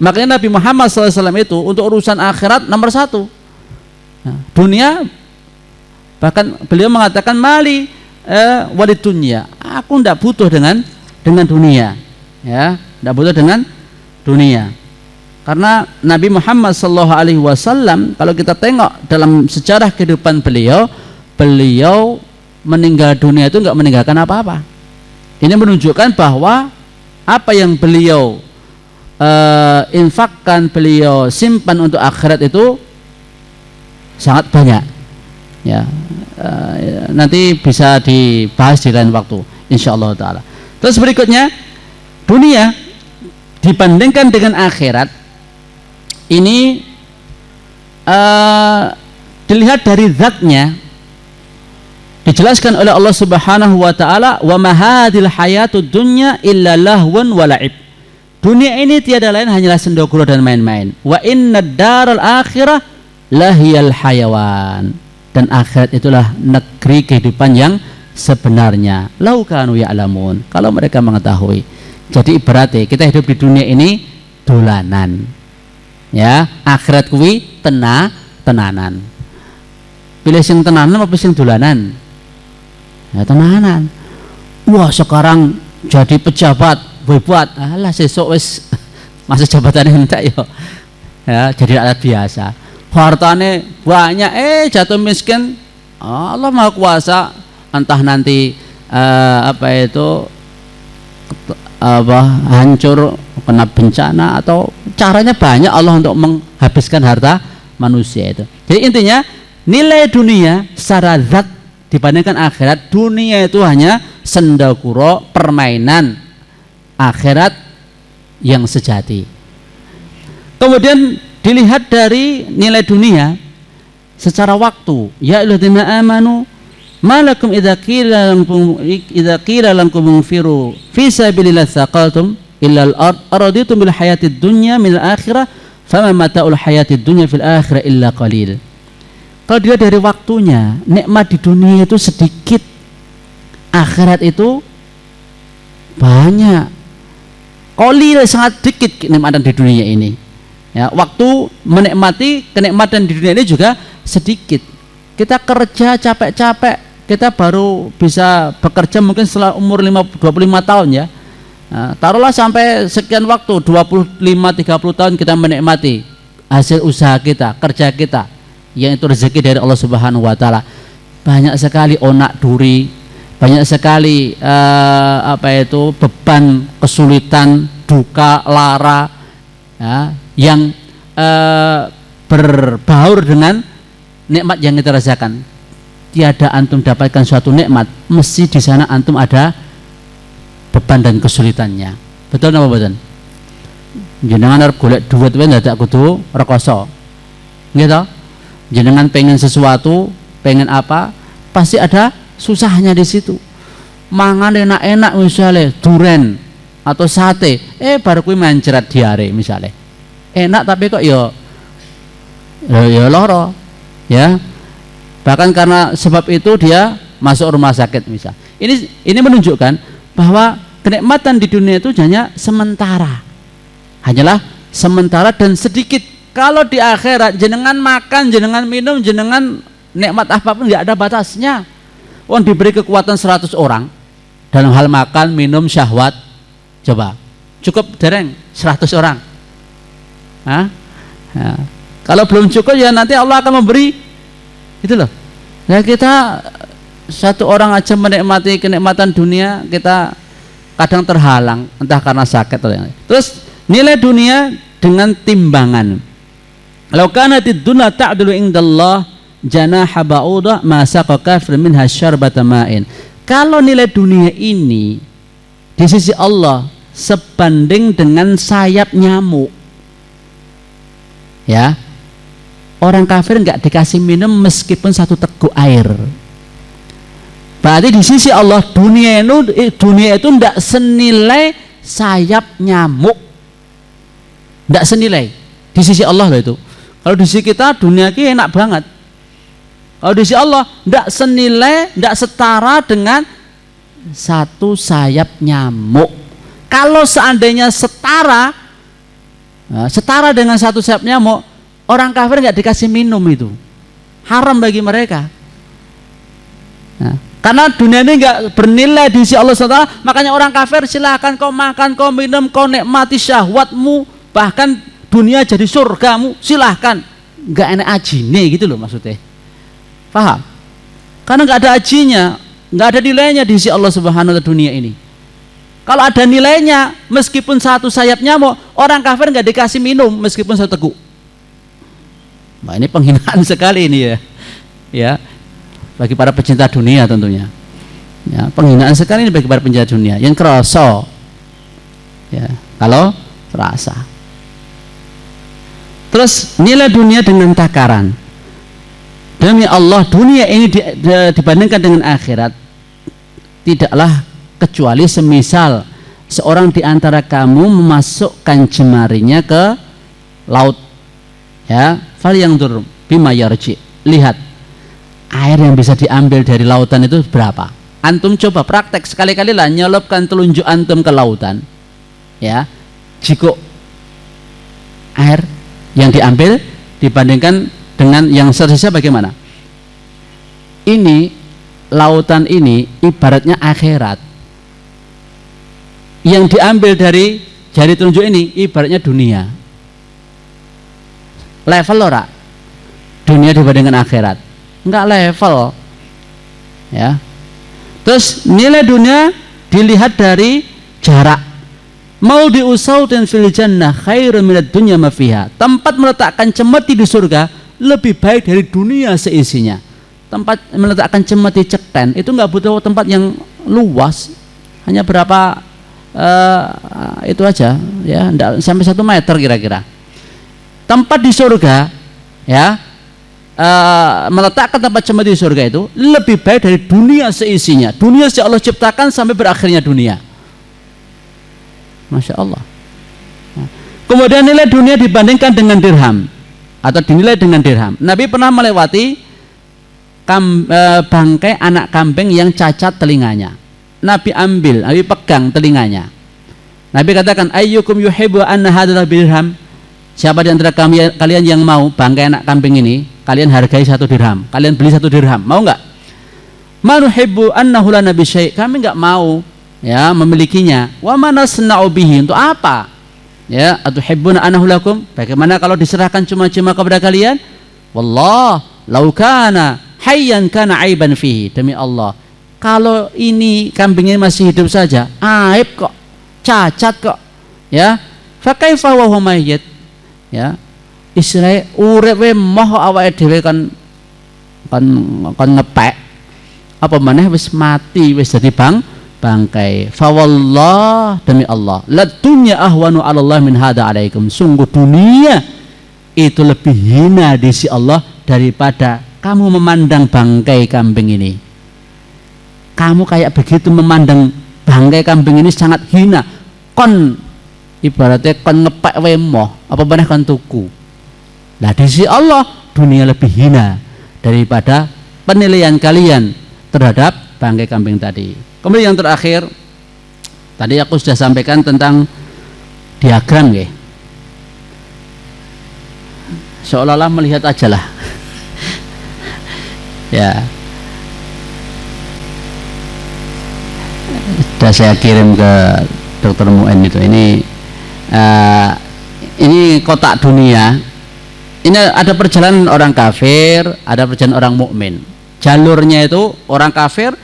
A: Makanya Nabi Muhammad SAW itu untuk urusan akhirat nomor 1. Nah, dunia, bahkan beliau mengatakan mali walid dunya, aku tidak butuh dengan dunia, ya, tidak butuh dengan dunia. Karena Nabi Muhammad SAW, kalau kita tengok dalam sejarah kehidupan beliau meninggal dunia itu nggak meninggalkan apa-apa. Ini menunjukkan bahwa apa yang beliau infakkan, beliau simpan untuk akhirat itu sangat banyak. Ya, nanti bisa dibahas di lain waktu, insyaallah taala. Terus berikutnya, dunia dibandingkan dengan akhirat ini dilihat dari zatnya. Dijelaskan oleh Allah Subhanahu wa taala, wa ma hadhil hayatud dunya illa lahwun wa la'ib. Dunia ini tiada lain hanyalah sendokuro dan main-main. Wa innad daral akhirah lahiyal hayawan. Dan akhirat itulah negeri kehidupan yang sebenarnya. Lau kanu ya'lamun, kalau mereka mengetahui. Jadi ibaratnya kita hidup di dunia ini dolanan. Ya, akhirat kuwi tenanan. Pilih sing tenanan apa sing dolanan? Ya tenanan. Wah, sekarang jadi pejabat, buat alah sesuk wis masa jabatannya entek yo. Ya, jadi rakyat biasa. Hartane banyak jatuh miskin. Allah Maha Kuasa, entah nanti hancur kena bencana atau caranya banyak Allah untuk menghabiskan harta manusia itu. Jadi intinya nilai dunia secara zat dibandingkan akhirat, dunia itu hanya sendakuro, permainan. Akhirat yang sejati. Kemudian dilihat dari nilai dunia secara waktu. Ya ayyuhalladzina amanu malakum idza qila lakum munfiru fi sabilillah tsaqaltum illa al-ard araditum bil hayatid dunya min al-akhirah fama mata'ul hayatid dunya fil akhirah illa qalil. Kalau dia dari waktunya, nikmat di dunia itu sedikit, akhirat itu banyak. Qalil, sangat sedikit kenikmatan di dunia ini. Ya, waktu menikmati kenikmatan di dunia ini juga sedikit. Kita kerja capek-capek, kita baru bisa bekerja mungkin setelah umur 25 tahun ya. Nah, taruhlah sampai sekian waktu, 25-30 tahun kita menikmati hasil usaha kita, kerja kita, yang itu rezeki dari Allah Subhanahu wa taala. Banyak sekali onak duri, banyak sekali beban, kesulitan, duka, lara ya, yang berbaur dengan nikmat yang kita rasakan. Tiada antum dapatkan suatu nikmat, mesti di sana antum ada beban dan kesulitannya. Betul apa betul? Jenengan arep golek duit wae ndadak kudu rekoso. Nggih toh? Jenengan pengen sesuatu, pengen apa, pasti ada susahnya di situ. Mangan enak-enak misalnya duren atau sate, baru kuwi mencret diare misalnya. Enak tapi kok ya loro. Ya. Bahkan karena sebab itu dia masuk rumah sakit misal. Ini menunjukkan bahwa kenikmatan di dunia itu hanya sementara. Hanyalah sementara dan sedikit. Kalau di akhirat jenengan makan, jenengan minum, jenengan nikmat apapun nggak ada batasnya. Wong diberi kekuatan 100 orang dalam hal makan, minum, syahwat. Coba, cukup dereng 100 orang. Hah? Ya. Kalau belum cukup ya nanti Allah akan memberi. Itu loh. Ya kita satu orang aja menikmati kenikmatan dunia, kita kadang terhalang entah karena sakit atau yang lain. Terus nilai dunia dengan timbangan. Law kanatid dunya ta'dulu indallah janaha ba'udah ma saqa kafir minha syarbata ma'in. Kalau nilai dunia ini di sisi Allah sebanding dengan sayap nyamuk, ya, orang kafir nggak dikasih minum meskipun satu teguk air. Berarti di sisi Allah dunia itu tidak senilai sayap nyamuk, tidak senilai di sisi Allah loh itu. Kalau di sisi kita dunia ini enak banget. Kalau di sisi Allah tidak senilai, tidak setara dengan satu sayap nyamuk. Kalau seandainya setara dengan satu sayap nyamuk, orang kafir nggak dikasih minum itu, haram bagi mereka. Nah, karena dunia ini nggak bernilai di sisi Allah SWT, makanya orang kafir silahkan kau makan, kau minum, kau nikmati syahwatmu, bahkan dunia jadi surgamu, silahkan. Nggak enak ajine gitu loh maksudnya. Paham? Karena nggak ada ajinya, nggak ada nilainya di sisi Allah Subhanahu wa Ta'ala dunia ini. Kalau ada nilainya, meskipun satu sayap nyamuk, orang kafir nggak dikasih minum meskipun satu teguk. Nah, ini penghinaan sekali ini ya. Ya, bagi para pecinta dunia tentunya. Ya, penghinaan sekali ini bagi para pecinta dunia. Yang kerasa, ya, kalau terasa. Terus nilai dunia dengan takaran. Demi Allah, dunia ini dibandingkan dengan akhirat tidaklah kecuali semisal seorang di antara kamu memasukkan jemarinya ke laut, ya, fal yang tur bima yarji. Lihat air yang bisa diambil dari lautan itu berapa. Antum coba praktek sekali-kali lah, nyelopkan telunjuk antum ke lautan, ya, jika air yang diambil dibandingkan dengan yang tersisa bagaimana? Ini lautan ini ibaratnya akhirat. Yang diambil dari jari telunjuk ini ibaratnya dunia. Level ora? Dunia dibandingkan akhirat. Enggak level. Ya. Terus nilai dunia dilihat dari jarak. Maudhi'u sautin fil jannah khairun minad dunya ma fiha. Tempat meletakkan cemeti di surga lebih baik dari dunia seisinya. Tempat meletakkan cemeti cekten itu enggak butuh tempat yang luas. Hanya berapa itu aja, ya, enggak sampai 1 meter kira-kira. Tempat di surga, ya, meletakkan tempat cemeti di surga itu lebih baik dari dunia seisinya. Dunia sejak Allah ciptakan sampai berakhirnya dunia. Masya Allah. Kemudian nilai dunia dibandingkan dengan dirham atau dinilai dengan dirham. Nabi pernah melewati bangkai anak kambing yang cacat telinganya. Nabi ambil, Nabi pegang telinganya. Nabi katakan, ayyukum yuhibbu anna hadzal dirham. Siapa di antara kalian yang mau bangkai anak kambing ini kalian hargai 1 dirham, kalian beli 1 dirham, mau enggak? Manuhibbu annahu lana bi syai'. Kami enggak mau, ya, memilikinya. Wa manasna'u bihi, untuk apa? Ya, atuhibbuna anahu lakum? Bagaimana kalau diserahkan cuma-cuma kepada kalian? Wallah, law kana hayyan kana aiban fihi. Demi Allah, kalau ini kambingnya masih hidup saja, aib kok, cacat kok, ya. Fa kaifa wa huwa mayyit? Ya. Istilahnya urip we moh awake dhewe kan ngepek. Apa maneh wis mati, wis dadi bangkai. Fa wallah, demi Allah, la dunya ahwanu 'ala Allah min hada 'alaikum. Sungguh dunia itu lebih hina di sisi Allah daripada kamu memandang bangkai kambing ini. Kamu kayak begitu memandang bangkai kambing ini sangat hina. Kon ibaratnya kon ngepek wae moh, apa maneh kon tuku. Nah, di sisi Allah dunia lebih hina daripada penilaian kalian terhadap bangkai kambing tadi. Kemudian yang terakhir, tadi aku sudah sampaikan tentang diagram, ya. Seolah-olah melihat aja lah. Ya. Sudah saya kirim ke Dr. Mu'en itu. Ini kotak dunia. Ini ada perjalanan orang kafir, ada perjalanan orang mukmin. Jalurnya itu orang kafir,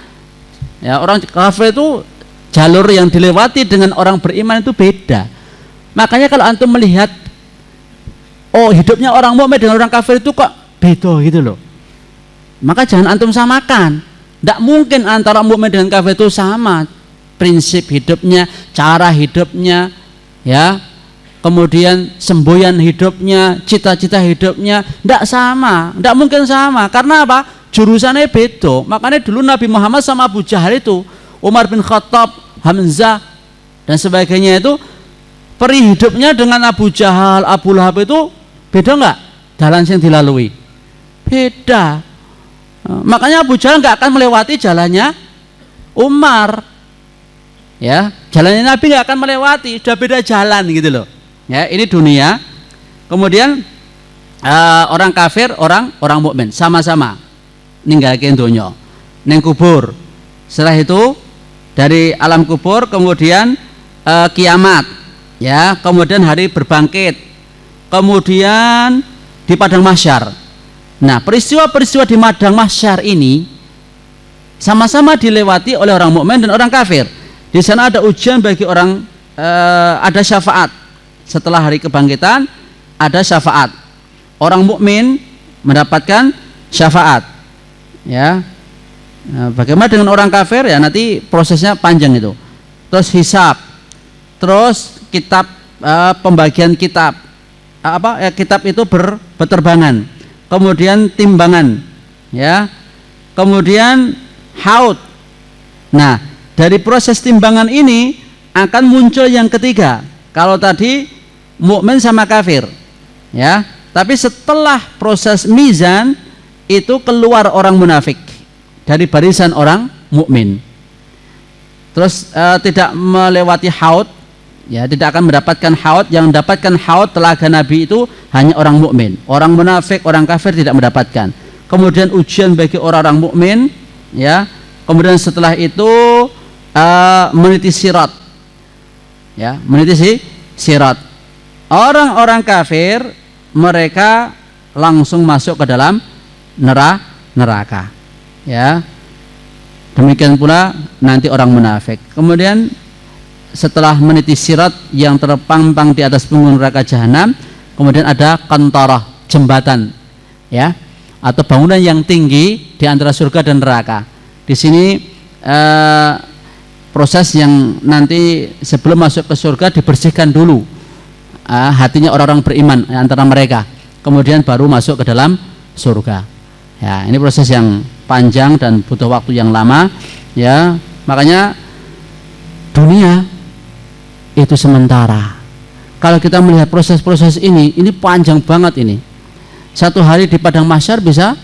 A: ya, orang kafir itu jalur yang dilewati dengan orang beriman itu beda. Makanya kalau antum melihat, oh, hidupnya orang mukmin dengan orang kafir itu kok beda gitu loh, maka jangan antum samakan. Tidak mungkin antara mukmin dengan kafir itu sama prinsip hidupnya, cara hidupnya, ya, kemudian semboyan hidupnya, cita-cita hidupnya, tidak sama, tidak mungkin sama. Karena apa? Jurusannya beda. Makanya dulu Nabi Muhammad sama Abu Jahal itu, Umar bin Khattab, Hamzah dan sebagainya itu, peri hidupnya dengan Abu Jahal, Abu Lahab itu beda nggak? Jalan yang dilalui beda. Makanya Abu Jahal nggak akan melewati jalannya Umar, ya, jalannya Nabi nggak akan melewati, sudah beda jalan gitu loh. Ya, ini dunia. Kemudian orang kafir, orang mukmin sama-sama ninggalin dunia, neng kubur. Setelah itu dari alam kubur kemudian kiamat, ya, kemudian hari berbangkit. kemudian di padang mahsyar. Nah, peristiwa-peristiwa di padang mahsyar ini sama-sama dilewati oleh orang mukmin dan orang kafir. Di sana ada ujian bagi orang, ada syafaat. Setelah hari kebangkitan ada syafaat. Orang mukmin mendapatkan syafaat. Ya. Nah, bagaimana dengan orang kafir? Ya nanti prosesnya panjang itu. Terus hisab. Terus kitab, pembagian kitab. Kitab itu berterbangan. Kemudian timbangan. Ya. Kemudian haud. Nah, dari proses timbangan ini akan muncul yang ketiga. Kalau tadi mukmin sama kafir, ya. Tapi setelah proses mizan itu keluar orang munafik dari barisan orang mukmin. Terus tidak melewati haud, ya, tidak akan mendapatkan haud. Yang mendapatkan haud telaga Nabi itu hanya orang mukmin. Orang munafik, orang kafir tidak mendapatkan. Kemudian ujian bagi orang-orang mukmin, ya. Kemudian setelah itu meniti sirat, ya, meniti sirat. Orang-orang kafir mereka langsung masuk ke dalam neraka, ya. Demikian pula nanti orang munafik. Kemudian setelah meniti sirat yang terpampang di atas punggung neraka jahanam, kemudian ada kantarah, jembatan, ya, atau bangunan yang tinggi di antara surga dan neraka. Di sini proses yang nanti sebelum masuk ke surga dibersihkan dulu hatinya orang-orang beriman antara mereka, kemudian baru masuk ke dalam surga. Ya, ini proses yang panjang dan butuh waktu yang lama, ya. Makanya dunia itu sementara. Kalau kita melihat proses-proses ini panjang banget ini. Satu hari di padang mahsyar bisa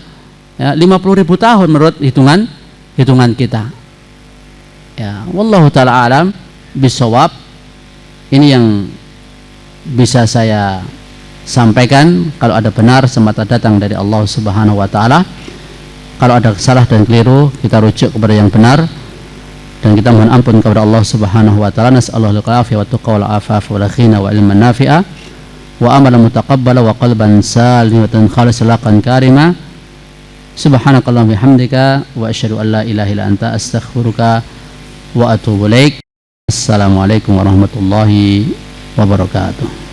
A: 50.000 tahun menurut hitungan kita. Ya, wallahu taala alam bisawab. Ini yang bisa saya sampaikan. Kalau ada benar semata datang dari Allah Subhanahu wa taala. Kalau ada salah dan keliru kita rujuk kepada yang benar dan kita mohon ampun kepada Allah Subhanahu wa taala. Nas'alullah al-afiyah wa tuqa wal afafa wal ghina wa ilman nafi'a wa amalan mutaqabbala wa qalban salimatan khalisan karima. Subhanakallahumma bihamdika wa asyhadu an la ilaha illa anta astaghfiruka wa atubu ilaik. Assalamualaikum warahmatullahi wabarakatuh.